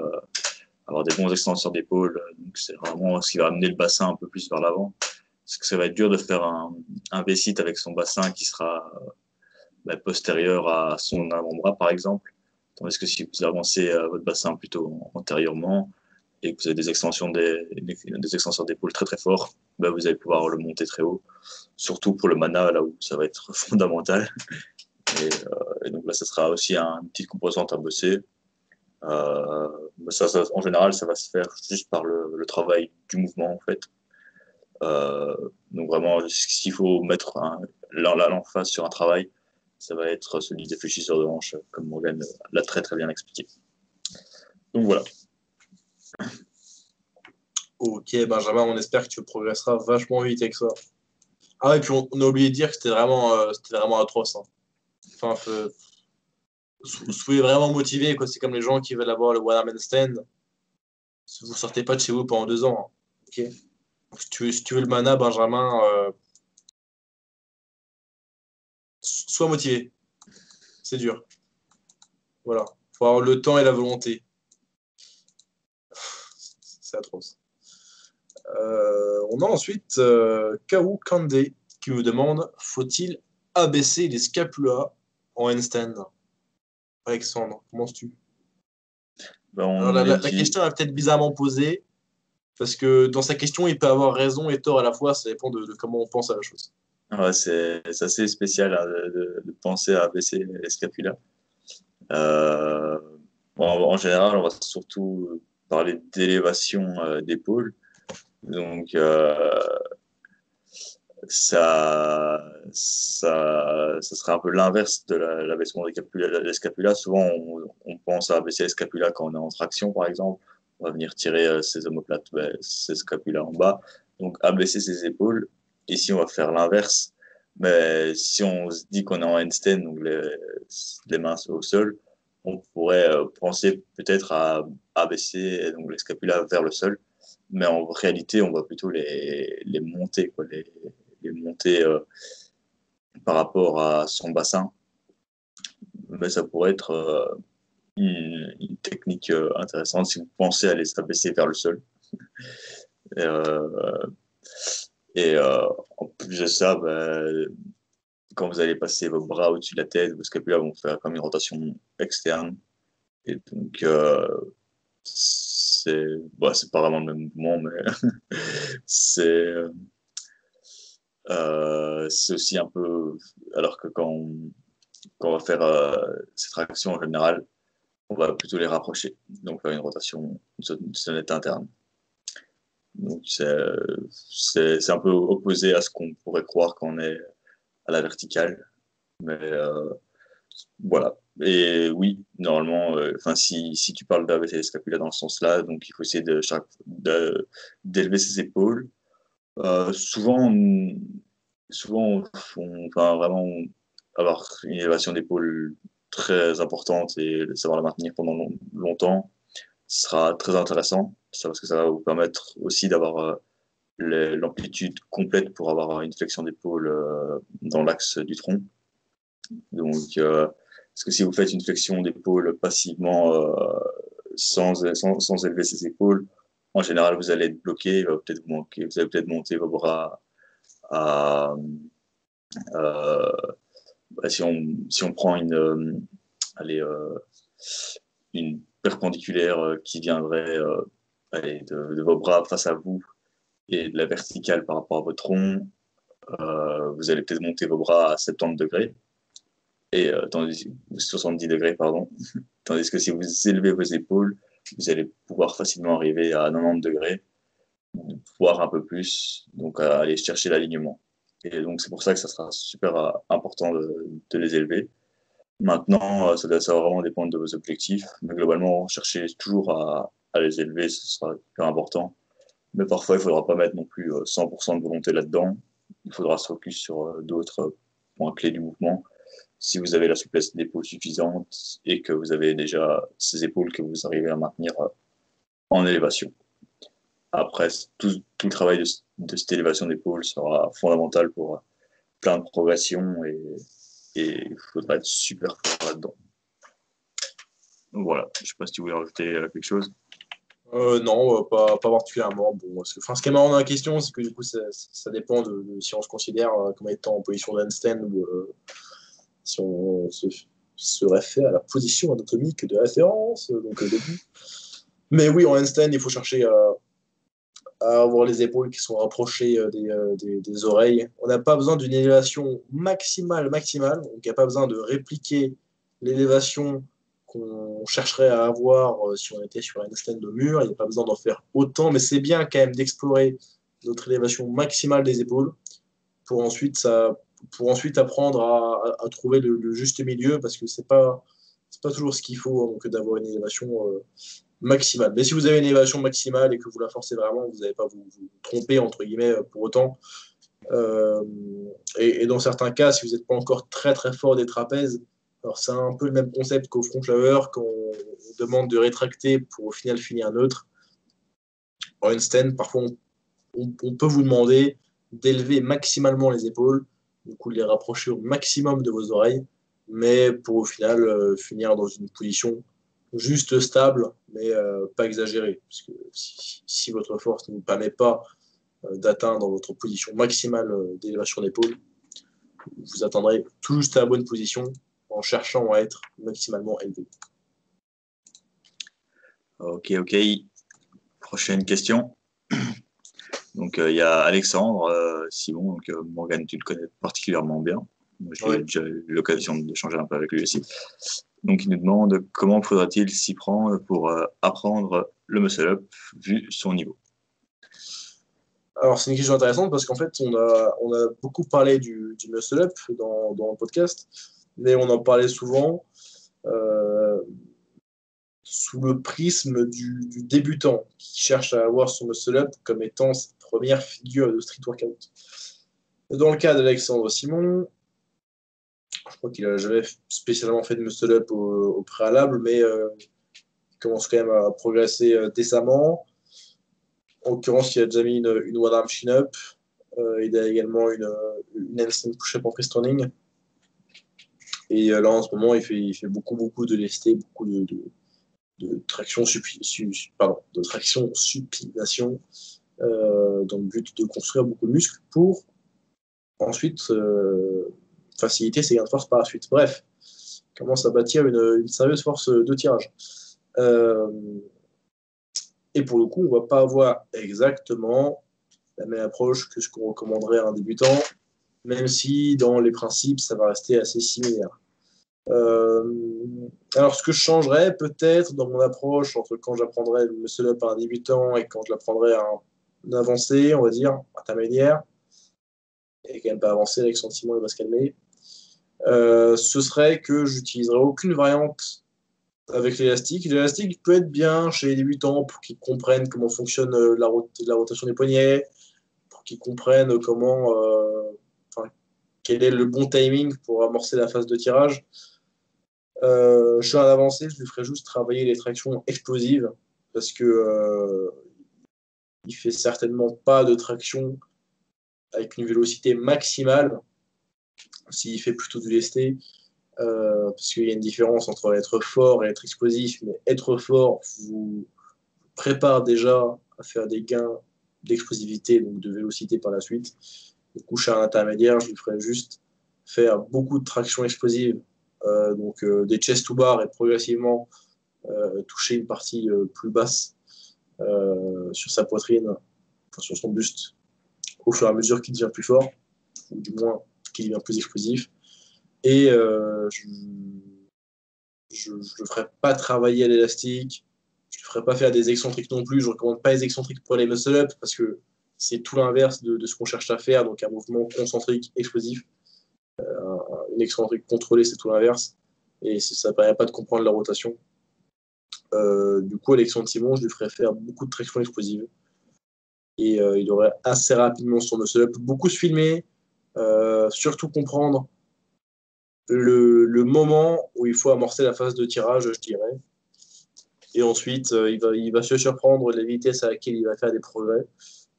avoir des bons extenseurs d'épaule. Donc, c'est vraiment ce qui va amener le bassin un peu plus vers l'avant. Parce que ça va être dur de faire un V-sit avec son bassin qui sera postérieur à son avant-bras, par exemple. Tandis que si vous avancez votre bassin plutôt antérieurement et que vous avez des extensions des extenseurs d'épaule très très forts, vous allez pouvoir le monter très haut. Surtout pour le mana, là où ça va être fondamental. Et donc là, ça sera aussi une petite composante à bosser. En général, ça va se faire juste par le travail du mouvement, en fait. Donc vraiment, s'il faut mettre l'emphase sur un travail, ça va être celui des fléchisseurs de hanche, comme Morgan l'a très très bien expliqué. Donc voilà. Ok, Benjamin, on espère que tu progresseras vachement vite avec ça. Ah, et puis on a oublié de dire que c'était vraiment atroce, hein. Enfin, soyez vraiment motivé, quoi. C'est comme les gens qui veulent avoir le One Man Stand. Vous sortez pas de chez vous pendant 2 ans, hein. Ok. Donc, si tu veux le mana, Benjamin, sois motivé. C'est dur. Voilà. Faut avoir le temps et la volonté. C'est atroce. On a ensuite Kaou Kande qui me demande faut-il abaisser les scapulas en handstand? Alexandre, commences-tu? Alors, On la utilise... question est peut-être bizarrement posée parce que dans sa question, il peut avoir raison et tort à la fois. Ça dépend de comment on pense à la chose. Ouais, c'est assez spécial hein, de penser à baisser les scapulas. Euh, en général, on va surtout parler d'élévation d'épaule. Donc, ça serait un peu l'inverse de l'abaissement des scapulas. Souvent, on pense à abaisser les scapulas quand on est en traction, par exemple. On va venir tirer ses omoplates, ses scapulas en bas. Donc, abaisser ses épaules. Ici, on va faire l'inverse. Mais si on se dit qu'on est en handstand, donc les mains au sol, on pourrait penser peut-être à abaisser donc, les scapulas vers le sol. Mais en réalité, on va plutôt les monter, quoi, les monter par rapport à son bassin. Mais ça pourrait être une technique intéressante si vous pensez à les abaisser vers le sol. Euh, en plus de ça, quand vous allez passer vos bras au-dessus de la tête, vos scapulas vont faire comme une rotation externe. Et donc, c'est pas vraiment le même mouvement, mais c'est C'est aussi un peu, alors que quand on va faire ces tractions en général, on va plutôt les rapprocher, donc faire une rotation, une sonnette interne. Donc c'est un peu opposé à ce qu'on pourrait croire quand on est à la verticale, mais voilà. Et oui, normalement, si tu parles d'abaisser les scapula dans ce sens-là, donc il faut essayer d'élever ses épaules. Souvent, enfin, vraiment avoir une élévation d'épaule très importante et savoir la maintenir pendant longtemps sera très intéressant. Ça, parce que ça va vous permettre aussi d'avoir l'amplitude complète pour avoir une flexion d'épaule dans l'axe du tronc. Donc, parce que si vous faites une flexion d'épaule passivement sans élever ses épaules, en général, vous allez être bloqué, vous allez peut-être monter vos bras à, si on prend allez, une perpendiculaire qui viendrait de vos bras face à vous et de la verticale par rapport à votre tronc, vous allez peut-être monter vos bras à 70 degrés, 70 degrés, pardon. Tandis que si vous élevez vos épaules, vous allez pouvoir facilement arriver à 90 degrés, voire un peu plus, donc à aller chercher l'alignement. Et donc c'est pour ça que ça sera super important de les élever. Maintenant, ça va vraiment dépendre de vos objectifs, mais globalement, cherchez toujours à les élever, ce sera super important. Mais parfois, il ne faudra pas mettre non plus 100% de volonté là-dedans. Il faudra se focus sur d'autres points clés du mouvement. Si vous avez la souplesse d'épaule suffisante et que vous avez déjà ces épaules que vous arrivez à maintenir en élévation. Après, tout le travail de cette élévation d'épaule sera fondamental pour plein de progressions et il faudra être super fort là-dedans. Donc voilà, je ne sais pas si tu voulais rajouter quelque chose. Non, pas particulièrement. Bon, parce que, ce qui est marrant dans la question, c'est que du coup, ça dépend de si on se considère comme étant en position de handstand ou si on se réfère à la position anatomique de référence, donc debout. Mais oui, en handstand, il faut chercher à avoir les épaules qui sont rapprochées des oreilles. On n'a pas besoin d'une élévation maximale, donc il n'y a pas besoin de répliquer l'élévation qu'on chercherait à avoir si on était sur un stand de mur. Il n'y a pas besoin d'en faire autant, mais c'est bien quand même d'explorer notre élévation maximale des épaules pour ensuite apprendre à trouver le juste milieu, parce que c'est pas toujours ce qu'il faut, donc d'avoir une élévation maximale. Mais si vous avez une élévation maximale et que vous la forcez vraiment, vous n'allez pas vous tromper, entre guillemets, pour autant. Euh, et dans certains cas, si vous n'êtes pas encore très très fort des trapèzes, alors c'est un peu le même concept qu'au front lever, quand on demande de rétracter pour au final finir neutre. En handstand, parfois on peut vous demander d'élever maximalement les épaules, du coup de les rapprocher au maximum de vos oreilles, mais pour au final finir dans une position juste stable, mais pas exagérée. Parce que si votre force ne vous permet pas d'atteindre votre position maximale d'élévation d'épaule, vous atteindrez tout juste à la bonne position en cherchant à être maximalement élevé. Ok. Prochaine question. Donc, il y a Alexandre Simon. Donc, Morgane, tu le connais particulièrement bien. Moi, j'ai déjà eu l'occasion d'échanger un peu avec lui aussi. Donc, il nous demande comment faudra-t-il s'y prendre pour apprendre le muscle-up vu son niveau. Alors, c'est une question intéressante parce qu'en fait, on a beaucoup parlé du muscle-up dans le podcast, mais on en parlait souvent sous le prisme du débutant qui cherche à avoir son muscle-up comme étant sa première figure de street workout. Dans le cas d'Alexandre Simon, je crois qu'il n'a jamais spécialement fait de muscle-up au préalable, mais il commence quand même à progresser décemment. En l'occurrence, il a déjà mis une one-arm chin-up. Il a également une handstand push-up en freestanding. Et là, en ce moment, il fait beaucoup de lesté, beaucoup de traction, de traction supination dans le but de construire beaucoup de muscles pour ensuite faciliter ses gains de force par la suite. Bref, commence à bâtir une sérieuse force de tirage. Et pour le coup, on ne va pas avoir exactement la même approche que ce qu'on recommanderait à un débutant. même si dans les principes, ça va rester assez similaire. Alors, ce que je changerais peut-être dans mon approche entre quand j'apprendrais le muscle-up à un débutant et quand je l'apprendrais à un avancé, on va dire, intermédiaire, et quand même pas avancé avec sentiment, il va se calmer, ce serait que j'utiliserais aucune variante avec l'élastique. L'élastique peut être bien chez les débutants pour qu'ils comprennent comment fonctionne la rotation des poignets, pour qu'ils comprennent enfin, quel est le bon timing pour amorcer la phase de tirage. Chez un avancé, je lui ferais juste travailler les tractions explosives parce que il fait certainement pas de traction avec une vélocité maximale s'il fait plutôt du lesté. Parce qu'il y a une différence entre être fort et être explosif, mais être fort vous prépare déjà à faire des gains d'explosivité, donc de vélocité par la suite. Du coup, chez un intermédiaire, je lui ferais juste faire beaucoup de traction explosive, des chest to bar et progressivement toucher une partie plus basse sur sa poitrine, enfin, sur son buste, au fur et à mesure qu'il devient plus fort, ou du moins qu'il devient plus explosif. Et je ne ferai pas travailler à l'élastique, je ne ferai pas faire des excentriques non plus, je ne recommande pas les excentriques pour les muscle-up parce que c'est tout l'inverse de ce qu'on cherche à faire, donc un mouvement concentrique explosif. Une excentrique contrôlée, c'est tout l'inverse, et ça ne permet pas de comprendre la rotation. Du coup, Alexandre Simon, je lui ferais faire beaucoup de traction explosive, et il aurait assez rapidement son muscle-up, beaucoup se filmer, surtout comprendre le moment où il faut amorcer la phase de tirage, je dirais. Et ensuite, il va se surprendre de la vitesse à laquelle il va faire des progrès.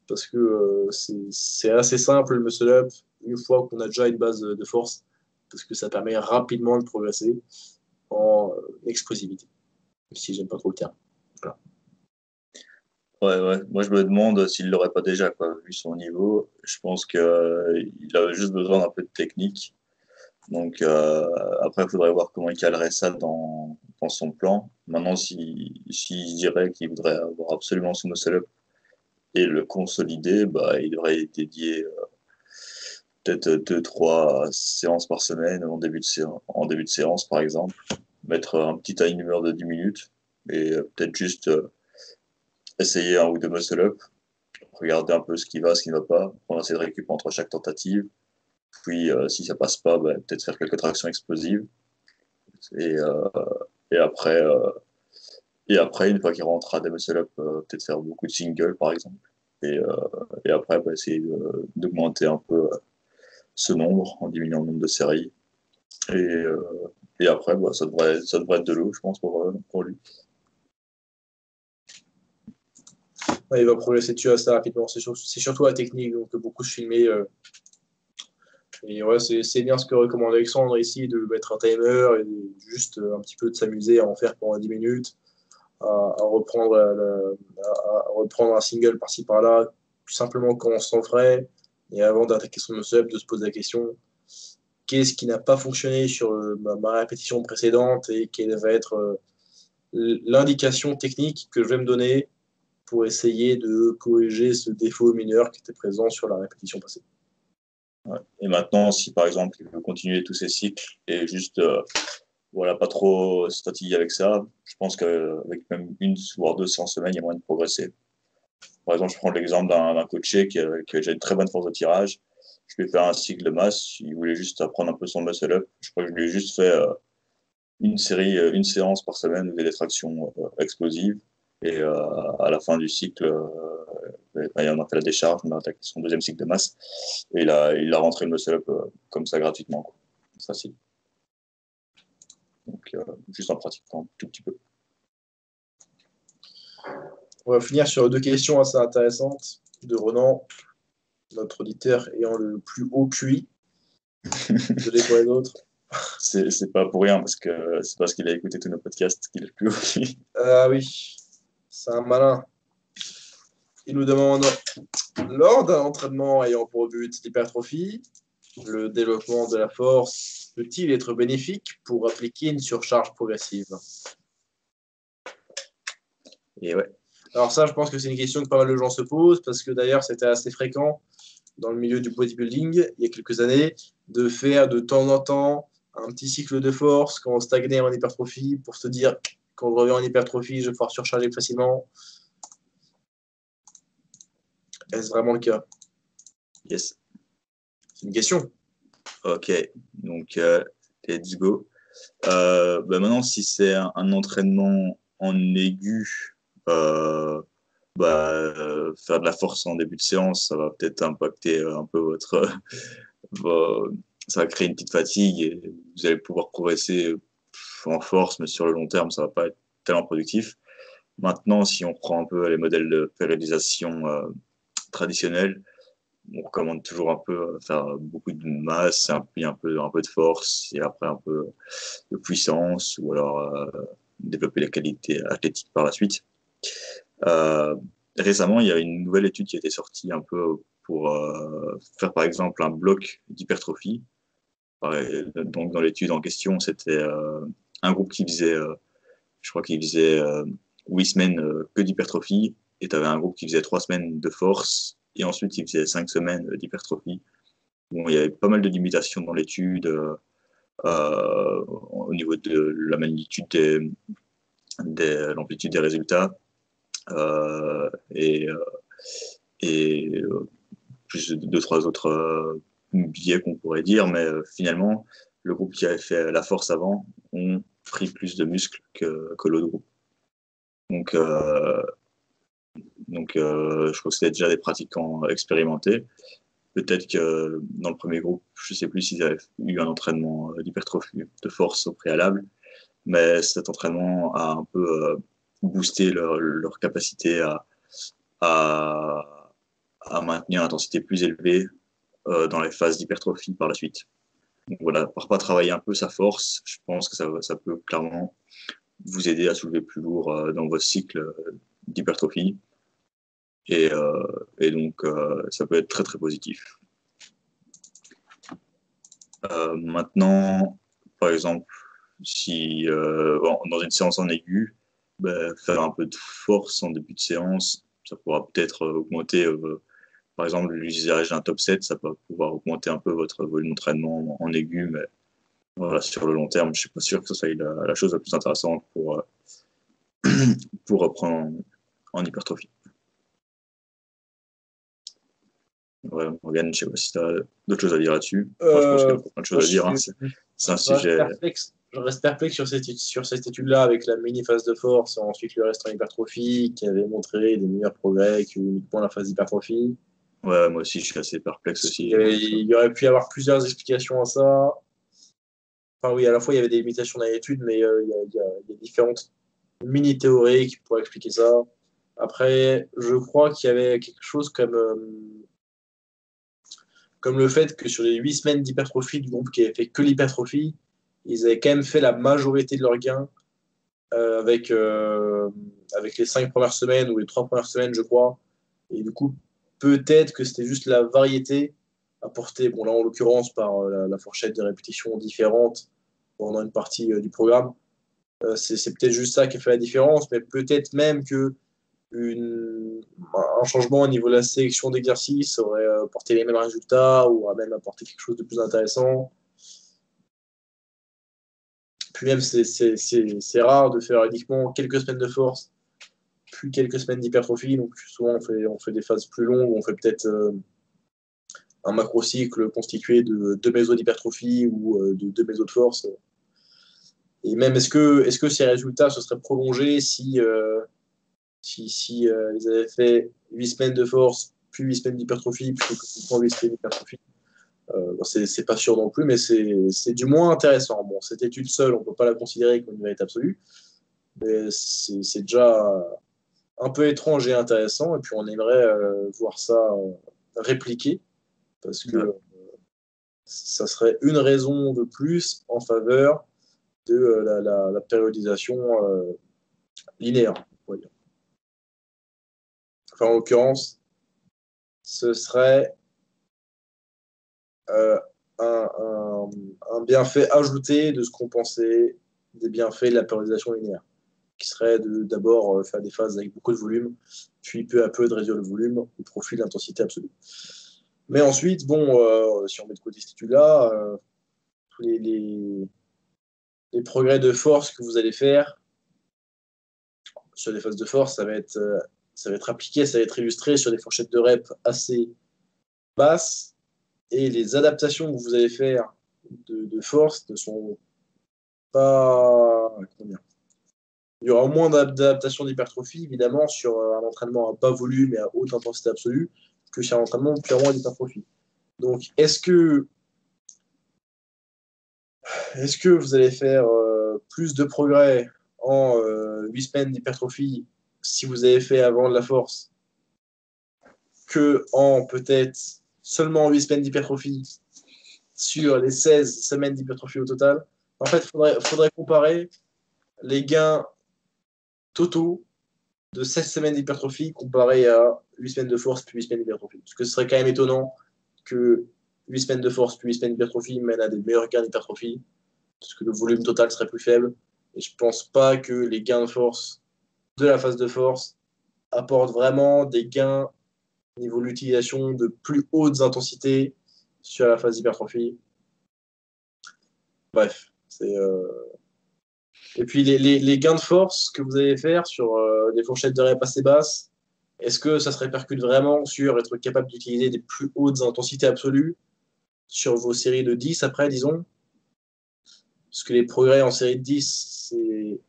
Parce que c'est assez simple le muscle-up, une fois qu'on a déjà une base de force. Parce que ça permet rapidement de progresser en explosivité. Si j'aime pas trop le terme. Voilà. Ouais. Moi, je me demande s'il l'aurait pas déjà, quoi, vu son niveau. Je pense qu'il a juste besoin d'un peu de technique. Donc, après, il faudrait voir comment il calerait ça dans son plan. Maintenant, s'il dirait qu'il voudrait avoir absolument son muscle-up et le consolider, bah, il devrait dédier peut-être 2, 3 séances par semaine en début de séance, par exemple. Mettre un petit timer de 10 minutes et peut-être juste essayer un ou deux muscle-up, regarder un peu ce qui va, ce qui ne va pas, on essaie de récupérer entre chaque tentative. Puis, si ça passe pas, bah, peut-être faire quelques tractions explosives. Et, euh, et après, euh, et après, une fois qu'il rentrera des muscle-up, peut-être faire beaucoup de singles, par exemple. Et, euh, et après, bah, essayer d'augmenter un peu ce nombre en diminuant le nombre de séries. Et, euh, et après, bah, ça devrait être de l'eau, je pense, pour lui. Ouais, il va progresser dessus assez rapidement. C'est surtout la technique, donc beaucoup se filmer. Et ouais, c'est bien ce que recommande Alexandre ici, de mettre un timer et juste un petit peu de s'amuser à en faire pendant 10 minutes, à reprendre un single par-ci par-là, tout simplement quand on s'en ferait. Et avant d'attaquer son muscle-up, de se poser la question qu'est-ce qui n'a pas fonctionné sur ma répétition précédente et quelle va être l'indication technique que je vais me donner pour essayer de corriger ce défaut mineur qui était présent sur la répétition passée. Ouais. Et maintenant, si par exemple, il veut continuer tous ses cycles et juste voilà, pas trop se fatiguer avec ça, je pense qu'avec même une voire 2 séances semaine, il y a moyen de progresser. Par exemple, je prends l'exemple d'un coaché qui a déjà une très bonne force de tirage. Je lui ai fait un cycle de masse. Il voulait juste apprendre un peu son muscle-up. Je crois que je lui ai juste fait une séance par semaine où il y a des tractions explosives. Et à la fin du cycle, on a fait la décharge, on a attaqué son deuxième cycle de masse. Et il a rentré le muscle-up comme ça gratuitement, quoi. Facile. Donc, juste en pratiquant un tout petit peu. On va finir sur deux questions assez intéressantes de Ronan, notre auditeur ayant le plus haut QI. Désolé pour les autres. C'est pas pour rien, parce que c'est parce qu'il a écouté tous nos podcasts qu'il est le plus haut QI. Ah oui, c'est un malin. Il nous demande, lors d'un entraînement ayant pour but l'hypertrophie, le développement de la force peut-il être bénéfique pour appliquer une surcharge progressive? Et ouais. Alors ça, je pense que c'est une question que pas mal de gens se posent, parce que d'ailleurs, c'était assez fréquent dans le milieu du bodybuilding, il y a quelques années, de faire de temps en temps un petit cycle de force quand on stagnait en hypertrophie pour se dire, quand je reviens en hypertrophie, je vais pouvoir surcharger facilement. Est-ce vraiment le cas? Yes. C'est une question. Ok, donc let's go. Maintenant, si c'est un entraînement en aigu, faire de la force en début de séance, ça va peut-être impacter un peu ça va créer une petite fatigue et vous allez pouvoir progresser en force, mais sur le long terme, ça va pas être tellement productif. Maintenant, si on prend un peu les modèles de périodisation traditionnels, on recommande toujours un peu faire beaucoup de masse, puis un peu de force et après un peu de puissance ou alors développer les qualités athlétiques par la suite. Récemment, il y a une nouvelle étude qui a été sortie un peu pour faire par exemple un bloc d'hypertrophie. Donc dans l'étude en question, c'était un groupe qui faisait, je crois qu'il faisait 8 semaines que d'hypertrophie et tu avais un groupe qui faisait 3 semaines de force et ensuite il faisait 5 semaines d'hypertrophie. Bon, il y avait pas mal de limitations dans l'étude au niveau de la magnitude l'amplitude des résultats euh, et, euh, et plus de deux, trois autres biais qu'on pourrait dire, mais finalement, le groupe qui avait fait la force avant ont pris plus de muscles que l'autre groupe. Donc, je crois que c'était déjà des pratiquants expérimentés. Peut-être que dans le premier groupe, je ne sais plus s'ils avaient eu un entraînement d'hypertrophie de force au préalable, mais cet entraînement a un peu boosté leur capacité à, à maintenir une intensité plus élevée dans les phases d'hypertrophie par la suite. Donc voilà, parfois travailler un peu sa force, je pense que ça peut clairement vous aider à soulever plus lourd dans votre cycle d'hypertrophie. Et donc, ça peut être très, très positif. Maintenant, par exemple, si dans une séance en aigu, faire un peu de force en début de séance, ça pourra peut-être augmenter, par exemple, l'usage d'un top set, ça peut pouvoir augmenter un peu votre volume d'entraînement en aigu, mais voilà, sur le long terme, je ne suis pas sûr que ce soit la chose la plus intéressante pour reprendre en hypertrophie. Ouais, Morgane, je ne sais pas si tu as d'autres choses à dire là-dessus. Enfin, je pense qu'il y a plein de choses à dire. Hein. C'est un sujet. Je reste perplexe sur cette étude-là avec la mini-phase de force et ensuite le reste en hypertrophie qui avait montré des meilleurs progrès que uniquement la phase d'hypertrophie. Ouais, moi aussi, je suis assez perplexe aussi. Il y aurait pu y avoir plusieurs explications à ça. Enfin, oui, à la fois, il y avait des limitations dans l'étude, mais il y a différentes mini-théories qui pourraient expliquer ça. Après, je crois qu'il y avait quelque chose comme le fait que sur les 8 semaines d'hypertrophie du groupe qui avait fait que l'hypertrophie, ils avaient quand même fait la majorité de leurs gains avec les 5 premières semaines ou les 3 premières semaines, je crois. Et du coup, peut-être que c'était juste la variété apportée, bon là en l'occurrence par la fourchette de répétitions différentes pendant une partie du programme. C'est peut-être juste ça qui a fait la différence, mais peut-être même que un changement au niveau de la sélection d'exercices aurait apporté les mêmes résultats ou aurait même apporté quelque chose de plus intéressant. Puis même, c'est rare de faire uniquement quelques semaines de force, puis quelques semaines d'hypertrophie. Donc souvent, on fait des phases plus longues, on fait peut-être un macrocycle constitué de 2 mésos d'hypertrophie ou de 2 mésos de force. Et même, est-ce que ces résultats se seraient prolongés si ils avaient fait 8 semaines de force, puis 8 semaines d'hypertrophie, puis 8 semaines d'hypertrophie? C'est pas sûr non plus, mais c'est du moins intéressant. Bon, cette étude seule, on ne peut pas la considérer comme une vérité absolue, mais c'est déjà un peu étrange et intéressant, et puis on aimerait voir ça répliqué, parce que ça serait une raison de plus en faveur de la périodisation linéaire. Enfin, en l'occurrence, ce serait euh, un bienfait ajouté de ce qu'on pensait des bienfaits de la périodisation linéaire, qui serait d'abord faire des phases avec beaucoup de volume, puis peu à peu de réduire le volume au profit de l'intensité absolue. Mais ensuite, bon, si on met de côté cette étude-là, tous les progrès de force que vous allez faire sur les phases de force, ça va être appliqué, ça va être illustré sur des fourchettes de rep assez basses. Et les adaptations que vous allez faire de force ne sont pas. Comment dire, il y aura moins d'adaptation d'hypertrophie, évidemment, sur un entraînement à bas volume et à haute intensité absolue que sur un entraînement purement d'hypertrophie. Donc, est-ce que vous allez faire plus de progrès en 8 semaines d'hypertrophie si vous avez fait avant de la force que en peut-être seulement 8 semaines d'hypertrophie sur les 16 semaines d'hypertrophie au total? En fait, faudrait comparer les gains totaux de 16 semaines d'hypertrophie comparé à 8 semaines de force puis 8 semaines d'hypertrophie. Parce que ce serait quand même étonnant que 8 semaines de force puis 8 semaines d'hypertrophie mènent à des meilleurs gains d'hypertrophie, parce que le volume total serait plus faible. Et je pense pas que les gains de force de la phase de force apportent vraiment des gains au niveau de l'utilisation de plus hautes intensités sur la phase d'hypertrophie. Bref, et puis les gains de force que vous allez faire sur des fourchettes de rep assez basses, est-ce que ça se répercute vraiment sur être capable d'utiliser des plus hautes intensités absolues sur vos séries de 10 après, disons? Parce que les progrès en série de 10, c'est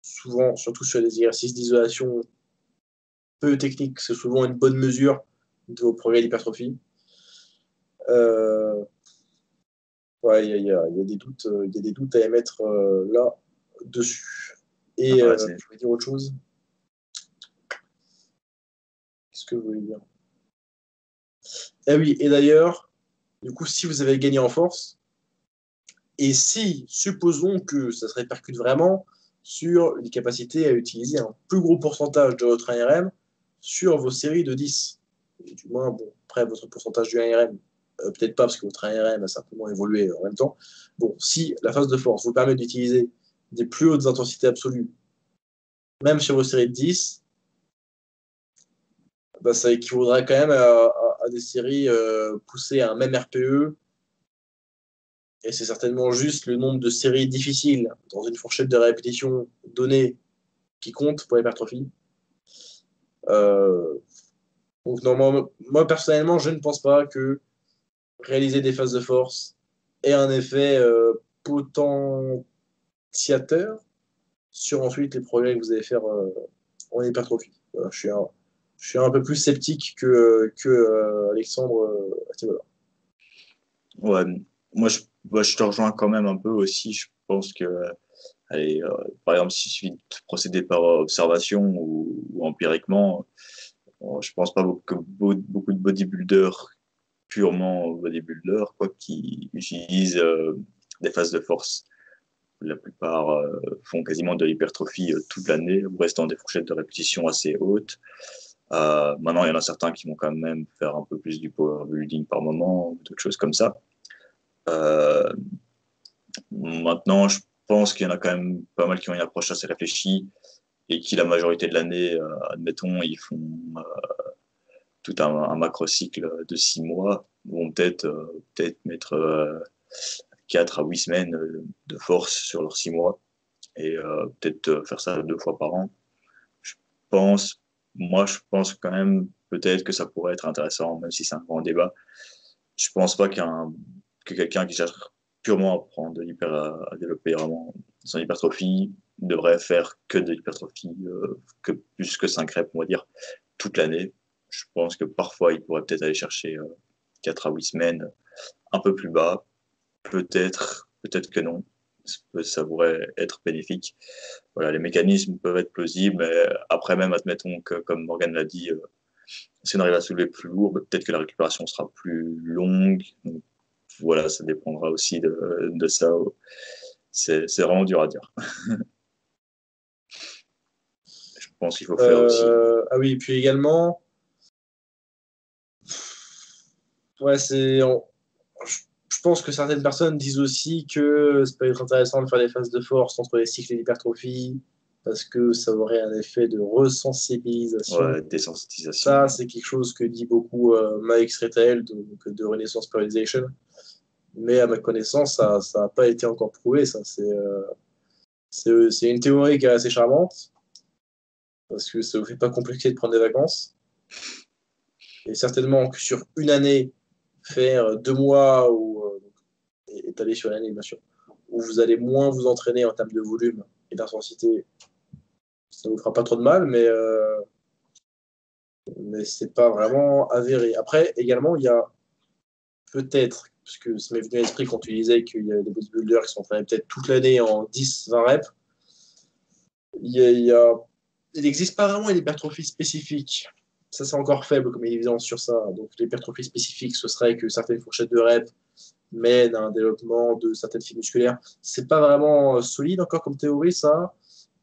souvent, surtout sur des exercices d'isolation peu techniques, c'est souvent une bonne mesure de vos progrès d'hypertrophie. Euh, ouais, il y a des doutes, il y a des doutes à émettre là dessus. Et Ouais, je voulais dire autre chose. Qu'est-ce que vous voulez dire? Ah oui, et d'ailleurs, du coup, si vous avez gagné en force, et si, supposons que ça se répercute vraiment sur les capacités à utiliser un plus gros pourcentage de votre ARM sur vos séries de 10. Et du moins, bon, après, votre pourcentage du ARM, peut-être pas parce que votre ARM a simplement évolué en même temps. Bon, si la phase de force vous permet d'utiliser des plus hautes intensités absolues, même sur vos séries de 10, bah, ça équivaudra quand même à des séries poussées à un même RPE. Et c'est certainement juste le nombre de séries difficiles dans une fourchette de répétition donnée qui compte pour l'hypertrophie. Euh, donc non, moi, personnellement, je ne pense pas que réaliser des phases de force ait un effet potentiateur sur ensuite les progrès que vous allez faire en hypertrophie. Voilà, je suis un peu plus sceptique que Alexandre à ce niveau-là. ouais. Moi, je te rejoins quand même un peu aussi. Je pense que, allez, par exemple, s'il suffit de procéder par observation ou empiriquement, je pense pas que beaucoup de bodybuilders, purement bodybuilders, quoi, qui utilisent des phases de force. La plupart font quasiment de l'hypertrophie toute l'année, ou restent dans des fourchettes de répétition assez hautes. Maintenant, il y en a certains qui vont quand même faire un peu plus du power building par moment, ou d'autres choses comme ça. Euh, Maintenant, je pense qu'il y en a quand même pas mal qui ont une approche assez réfléchie et qui, la majorité de l'année, admettons, ils font tout un macro-cycle de 6 mois, vont peut-être mettre 4 à 8 semaines de force sur leurs 6 mois et peut-être faire ça 2 fois par an. Je je pense quand même peut-être que ça pourrait être intéressant, même si c'est un grand débat. Je pense pas que quelqu'un qui cherche purement à prendre à développer vraiment son hypertrophie devrait faire que de l'hypertrophie, que plus que 5 reps, on va dire, toute l'année. Je pense que parfois, il pourrait peut-être aller chercher 4 à 8 semaines un peu plus bas. Peut-être que non. Ça pourrait être bénéfique. Voilà, les mécanismes peuvent être plausibles, mais après même, admettons que, comme Morgan l'a dit, si on arrive à soulever plus lourd, peut-être que la récupération sera plus longue. Donc, voilà, ça dépendra aussi de ça. C'est vraiment dur à dire. Je pense qu'il faut faire aussi. Ah oui, et puis également, ouais, je pense que certaines personnes disent aussi que ça peut être intéressant de faire des phases de force entre les cycles d'hypertrophie, parce que ça aurait un effet de resensibilisation. Ouais, désensibilisation. Ça, c'est quelque chose que dit beaucoup Mike Streetel de Renaissance Periodization. Mais à ma connaissance, ça n'a pas été encore prouvé. Ça, c'est une théorie qui est assez charmante, parce que ça ne vous fait pas compliqué de prendre des vacances. Et certainement que sur une année, faire 2 mois ou étaler sur l'année, bien sûr, où vous allez moins vous entraîner en termes de volume et d'intensité, ça ne vous fera pas trop de mal, mais c'est pas vraiment avéré. Après, également, il y a peut-être, parce que ça m'est venu à l'esprit quand tu disais qu'il y a des bodybuilders qui s'entraînaient peut-être toute l'année en 10-20 reps, il n'existe pas vraiment une hypertrophie spécifique. Ça, c'est encore faible comme évidence sur ça. Donc, l'hypertrophie spécifique, ce serait que certaines fourchettes de reps mènent à un développement de certaines fibres musculaires. C'est pas vraiment solide encore comme théorie, ça,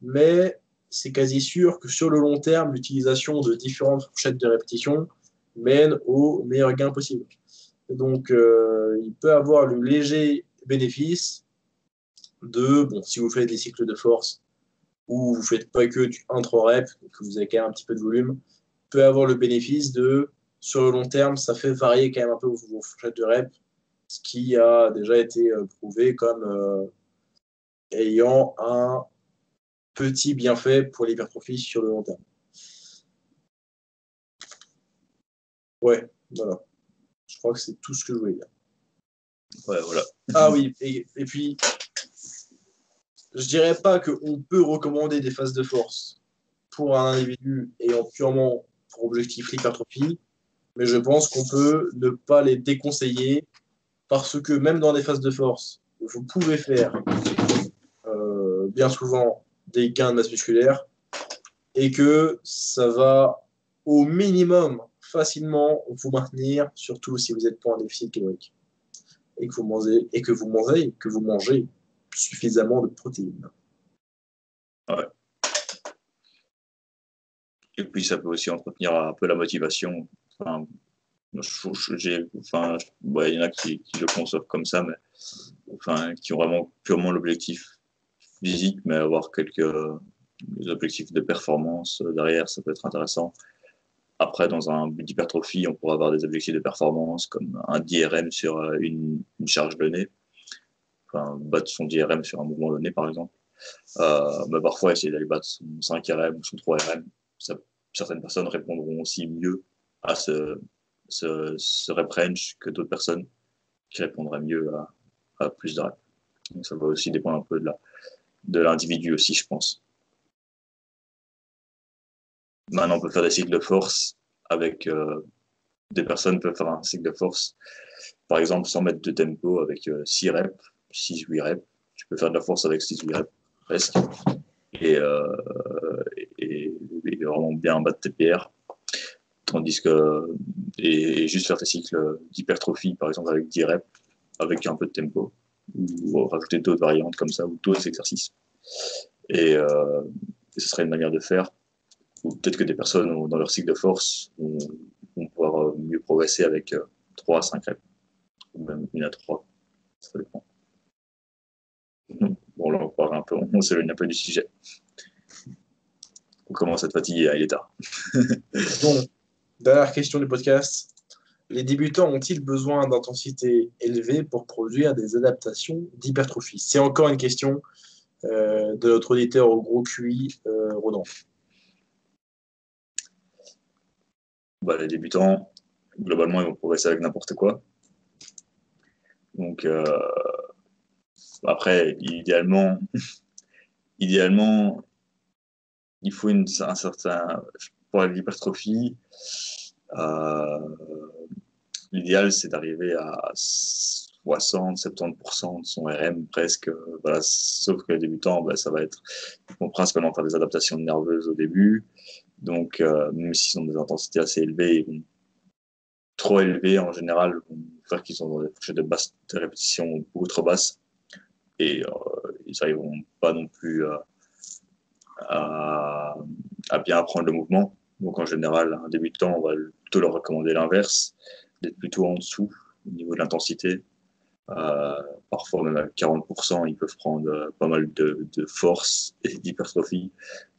mais c'est quasi sûr que sur le long terme, l'utilisation de différentes fourchettes de répétition mène au meilleur gain possible. Donc, il peut avoir le léger bénéfice de, bon, si vous faites des cycles de force ou vous ne faites pas que du 1-3 reps, que vous avez quand même un petit peu de volume, peut avoir le bénéfice de, sur le long terme, ça fait varier quand même un peu vos fourchettes de reps, ce qui a déjà été prouvé comme ayant un petit bienfait pour l'hypertrophie sur le long terme. Ouais, voilà. Je crois que c'est tout ce que je voulais dire. Ouais, voilà. Ah oui, et puis, je dirais pas qu'on peut recommander des phases de force pour un individu ayant purement pour objectif l'hypertrophie, mais je pense qu'on peut ne pas les déconseiller parce que même dans des phases de force, vous pouvez faire bien souvent des gains de masse musculaire et que ça va au minimum facilement vous maintenir, surtout si vous n'êtes pas en déficit calorique et que vous mangez suffisamment de protéines. Ouais. Et puis, ça peut aussi entretenir un peu la motivation. Enfin, il y en a qui le conçoivent comme ça, mais enfin, qui ont vraiment purement l'objectif physique, mais avoir quelques objectifs de performance derrière, ça peut être intéressant. Après, dans un but d'hypertrophie, on pourra avoir des objectifs de performance comme un DRM sur une charge donnée, enfin, battre son DRM sur un mouvement donné, par exemple. Mais parfois, essayer d'aller battre son 5 RM ou son 3 RM, certaines personnes répondront aussi mieux à ce rep range que d'autres personnes qui répondraient mieux à plus de reps. Donc, ça va aussi dépendre un peu de l'individu aussi, je pense. Maintenant, on peut faire des cycles de force avec des personnes peuvent faire un cycle de force, par exemple, sans mettre de tempo avec 6 reps, 6-8 reps. Tu peux faire de la force avec 6-8 reps, presque. Et vraiment bien battre tes PR. Tandis que, et juste faire tes cycles d'hypertrophie, par exemple, avec 10 reps, avec un peu de tempo. Ou rajouter d'autres variantes comme ça, ou d'autres exercices. Et ce serait une manière de faire. Ou peut-être que des personnes dans leur cycle de force vont pouvoir mieux progresser avec 3 à 5 reps, ou même 1 à 3, ça dépend. Bon, là, on s'éloigne un peu du sujet. On commence à être fatigué, il est tard. Bon, dernière question du podcast. Les débutants ont-ils besoin d'intensité élevée pour produire des adaptations d'hypertrophie? C'est encore une question de notre auditeur au gros QI, Ronan. Les débutants, globalement, ils vont progresser avec n'importe quoi. Donc, après, idéalement, il faut un certain. Pour l'hypertrophie, l'idéal, c'est d'arriver à 60-70% de son RM presque. Voilà. Sauf que les débutants, ça va être. Ils vont principalement faire des adaptations nerveuses au début. Donc, même s'ils ont des intensités assez élevées, ils vont trop élevées en général, vont faire qu'ils ont des fourchettes de répétition beaucoup trop basses. Et ils n'arriveront pas non plus à bien apprendre le mouvement. Donc en général, un débutant, on va plutôt leur recommander l'inverse, d'être plutôt en dessous au niveau de l'intensité Parfois même à 40%, ils peuvent prendre pas mal de force et d'hypertrophie.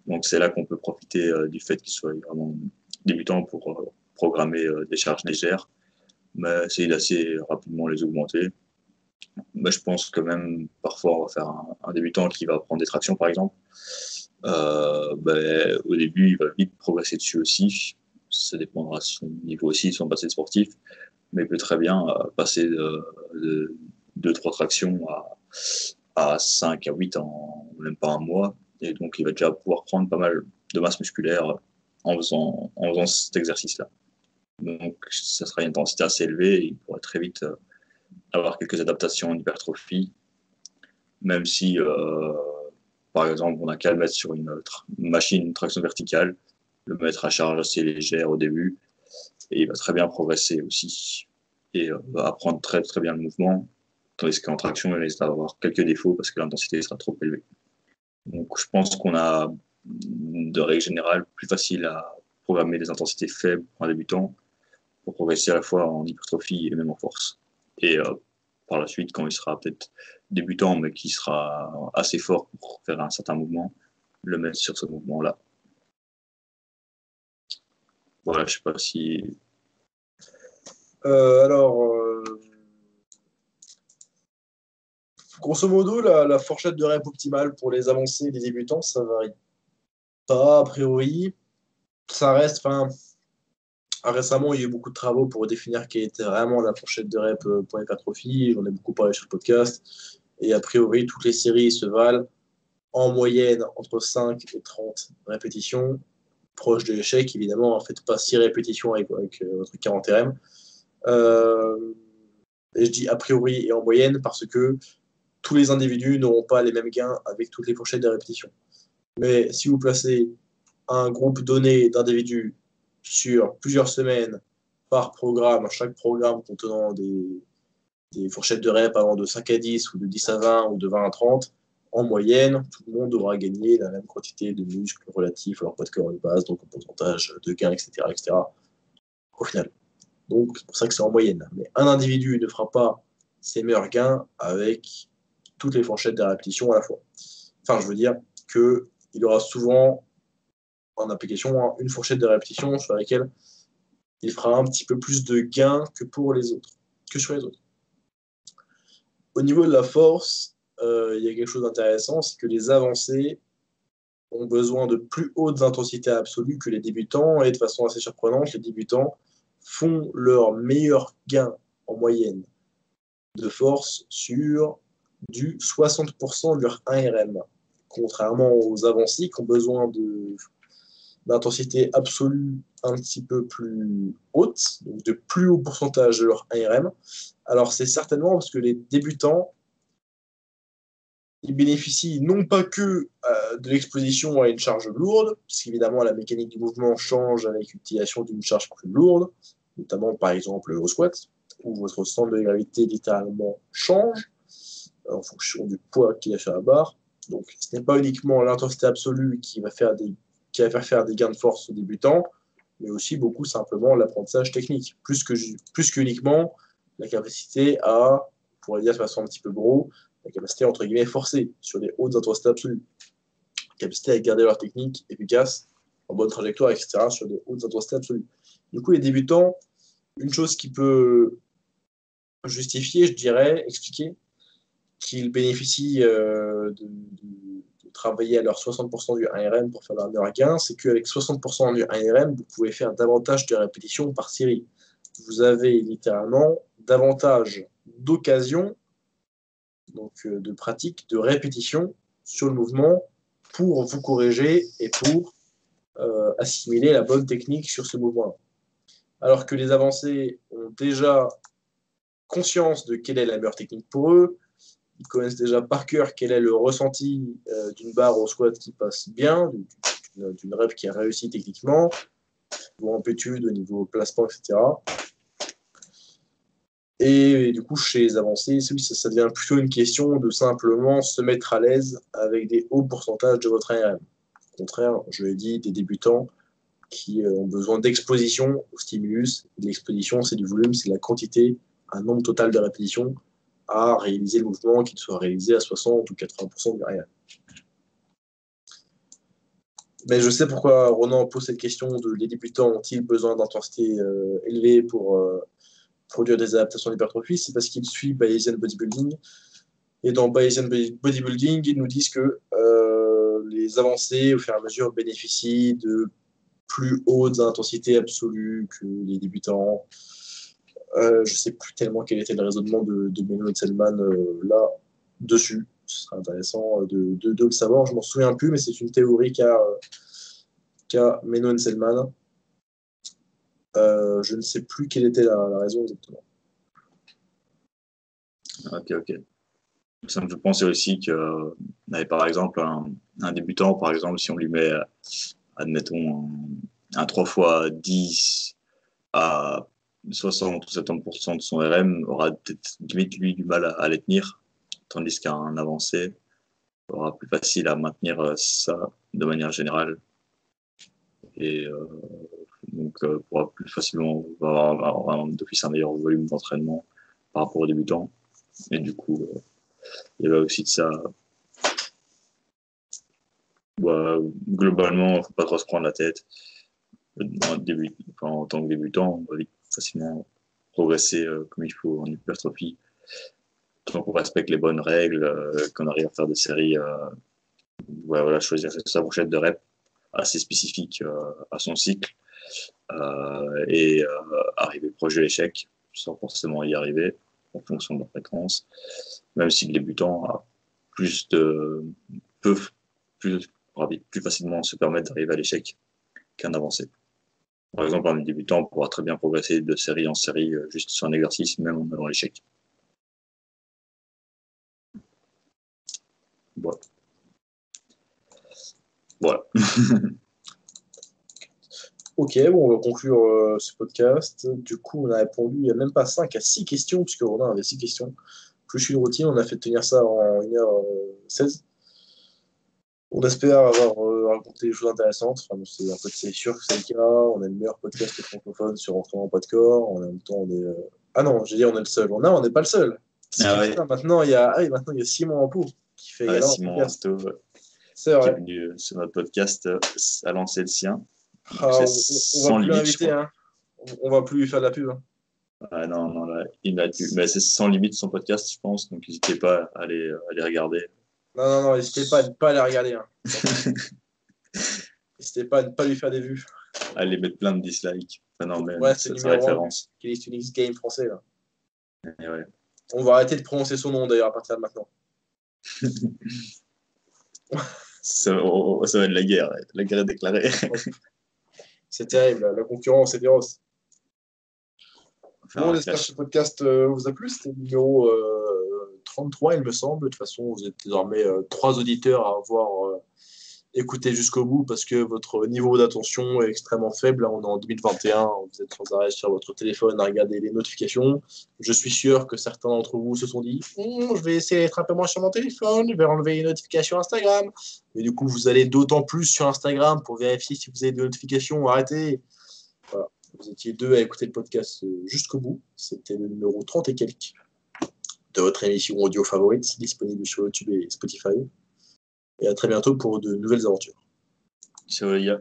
Donc c'est là qu'on peut profiter du fait qu'ils soient vraiment débutants pour programmer des charges légères, mais essayer d'assez rapidement les augmenter. Mais je pense que même parfois on va faire un débutant qui va prendre des tractions par exemple. Au début, il va vite progresser dessus aussi. Ça dépendra de son niveau aussi, de son passé de sportif. Mais il peut très bien passer de 2-3 tractions à 5 à 8 en même pas un mois. Et donc, il va déjà pouvoir prendre pas mal de masse musculaire en faisant cet exercice-là. Donc, ça sera une intensité assez élevée et il pourrait très vite avoir quelques adaptations en hypertrophie, même si, par exemple, on n'a qu'à le mettre sur une machine, une traction verticale, le mettre à charge assez légère au début, et il va très bien progresser aussi et va apprendre très, très bien le mouvement, tandis qu'en traction, il risque d'avoir quelques défauts parce que l'intensité sera trop élevée. Donc, je pense qu'on a, de règle générale, plus facile à programmer des intensités faibles pour un débutant pour progresser à la fois en hypertrophie et même en force. Et par la suite, quand il sera peut-être débutant, mais qui sera assez fort pour faire un certain mouvement, le mettre sur ce mouvement-là. Voilà, je sais pas si... Grosso modo, la fourchette de rep optimale pour les avancés et les débutants, ça varie pas a priori. Ça reste, récemment, il y a eu beaucoup de travaux pour définir quelle était vraiment la fourchette de rep pour l'hypertrophie. J'en ai beaucoup parlé sur le podcast. Et a priori, toutes les séries se valent en moyenne entre 5 et 30 répétitions. Proche de l'échec, évidemment, ne faites pas 6 répétitions avec votre 40 RM. Et je dis a priori et en moyenne parce que tous les individus n'auront pas les mêmes gains avec toutes les fourchettes de répétition. Mais si vous placez un groupe donné d'individus sur plusieurs semaines par programme, chaque programme contenant des fourchettes de rep allant de 5 à 10 ou de 10 à 20 ou de 20 à 30, en moyenne, tout le monde aura gagné la même quantité de muscles relatifs à leur poids de corps de base, donc au pourcentage de gains, etc., etc., au final. Donc, c'est pour ça que c'est en moyenne. Mais un individu ne fera pas ses meilleurs gains avec toutes les fourchettes de répétition à la fois. Enfin, je veux dire qu'il aura souvent en application une fourchette de répétition sur laquelle il fera un petit peu plus de gains que pour les autres, que sur les autres. Au niveau de la force, il y a quelque chose d'intéressant, c'est que les avancés ont besoin de plus hautes intensités absolues que les débutants, et de façon assez surprenante, les débutants font leur meilleur gain en moyenne de force sur du 60% de leur 1RM, contrairement aux avancés qui ont besoin d'intensité absolue un petit peu plus haute, donc de plus haut pourcentage de leur 1RM. Alors c'est certainement parce que les débutants, ils bénéficient non pas que de l'exposition à une charge lourde, puisqu'évidemment la mécanique du mouvement change avec l'utilisation d'une charge plus lourde, notamment par exemple au squat, où votre centre de gravité littéralement change en fonction du poids qu'il y a sur la barre. Donc ce n'est pas uniquement l'intensité absolue qui va faire des gains de force aux débutants, mais aussi beaucoup simplement l'apprentissage technique, plus qu'uniquement la capacité à, pour le dire de façon un petit peu gros, la capacité entre guillemets forcée sur des hautes intensités absolues, la capacité à garder leur technique efficace, en bonne trajectoire, etc., sur des hautes intensités absolues. Du coup, les débutants, une chose qui peut justifier, je dirais, expliquer, qu'ils bénéficient de travailler à leur 60% du 1RM pour faire leur meilleur gain, c'est qu'avec 60% du 1RM, vous pouvez faire davantage de répétitions par série. Vous avez littéralement davantage d'occasions, donc de pratiques, de répétitions sur le mouvement pour vous corriger et pour assimiler la bonne technique sur ce mouvement-là. Alors que les avancés ont déjà conscience de quelle est la meilleure technique pour eux, ils connaissent déjà par cœur quel est le ressenti d'une barre au squat qui passe bien, d'une rep qui a réussi techniquement, au niveau amplitude, au niveau placement, etc. Et du coup, chez les avancés, ça devient plutôt une question de simplement se mettre à l'aise avec des hauts pourcentages de votre ARM. Au contraire, je l'ai dit, des débutants qui ont besoin d'exposition au stimulus. L'exposition, c'est du volume, c'est la quantité, un nombre total de répétitions à réaliser le mouvement, qu'il soit réalisé à 60 ou 80% derrière. Mais je sais pourquoi Ronan pose cette question de les débutants ont-ils besoin d'intensité élevée pour produire des adaptations d'hypertrophie. C'est parce qu'il suit Bayesian Bodybuilding. Et dans Bayesian Bodybuilding, ils nous disent que les avancées, au fur et à mesure, bénéficient de plus hautes intensités absolues que les débutants. Je ne sais plus tellement quel était le raisonnement de Menno et Selman là-dessus. Ce serait intéressant de le savoir. Je ne m'en souviens plus, mais c'est une théorie qu'a Menno et Selman. Je ne sais plus quelle était la raison exactement. Ok. Ça me fait penser aussi que, par exemple, un débutant, par exemple, si on lui met, admettons, un 3x10 à 60 ou 70% de son RM, aura peut-être limite, lui, du mal à les tenir, tandis qu'un avancé aura plus facile à maintenir ça de manière générale. Et donc, pourra plus facilement avoir d'office un meilleur volume d'entraînement par rapport aux débutants. Et du coup, il y avait aussi de ça. Globalement, il ne faut pas trop se prendre la tête. En tant que débutant, on va facilement progresser comme il faut en hypertrophie. Tant qu'on respecte les bonnes règles, qu'on arrive à faire des séries, choisir sa fourchette de reps assez spécifique à son cycle et arriver proche de l'échec sans forcément y arriver en fonction de la fréquence. Même si le débutant a peut plus facilement se permettre d'arriver à l'échec qu'un avancé. Par exemple, un débutant pourra très bien progresser de série en série juste sur un exercice, même en allant à l'échec. Voilà. Ok, bon, on va conclure ce podcast. Du coup, on a répondu, il n'y a même pas 5 à 6 questions, puisque Ronan avait 6 questions. Plus une routine, on a fait tenir ça en 1h16. On espère avoir raconté des choses intéressantes. Enfin, c'est sûr que c'est le cas. On est le meilleur podcast francophone sur entraînement pas de corps. En même temps, on est. Ah non, j'ai dit on est le seul. Non, on n'est pas le seul. Maintenant, il y a Simon Ampou qui fait également Simon Ansto, qui est venu sur notre podcast à lancer le sien. On va plus l'inviter, hein. On va plus lui faire de la pub. Hein. Ah non, là, il n'a plus. Mais c'est sans limite son podcast, je pense. Donc n'hésitez pas à aller regarder. Non, n'hésitez pas à aller regarder. Hein. N'hésitez pas à ne pas lui faire des vues. Allez mettre plein de dislikes. Enfin, non, mais c'est sa référence. Qui est Unix Game français. Là. Ouais. On va arrêter de prononcer son nom d'ailleurs à partir de maintenant. Ça va être la guerre. La guerre est déclarée. C'est terrible. La concurrence est féroce. On espère que ce podcast vous a plu. C'était le numéro 33, il me semble. De toute façon, vous êtes désormais 3 auditeurs à avoir écouté jusqu'au bout parce que votre niveau d'attention est extrêmement faible. Là, on est en 2021. Vous êtes sans arrêt sur votre téléphone à regarder les notifications. Je suis sûr que certains d'entre vous se sont dit je vais essayer d'être un peu moins sur mon téléphone. Je vais enlever les notifications Instagram. Et du coup, vous allez d'autant plus sur Instagram pour vérifier si vous avez des notifications. Arrêtez. Voilà. Vous étiez 2 à écouter le podcast jusqu'au bout. C'était le numéro 30 et quelques de votre émission audio favorite, disponible sur YouTube et Spotify. Et à très bientôt pour de nouvelles aventures. Ciao les gars.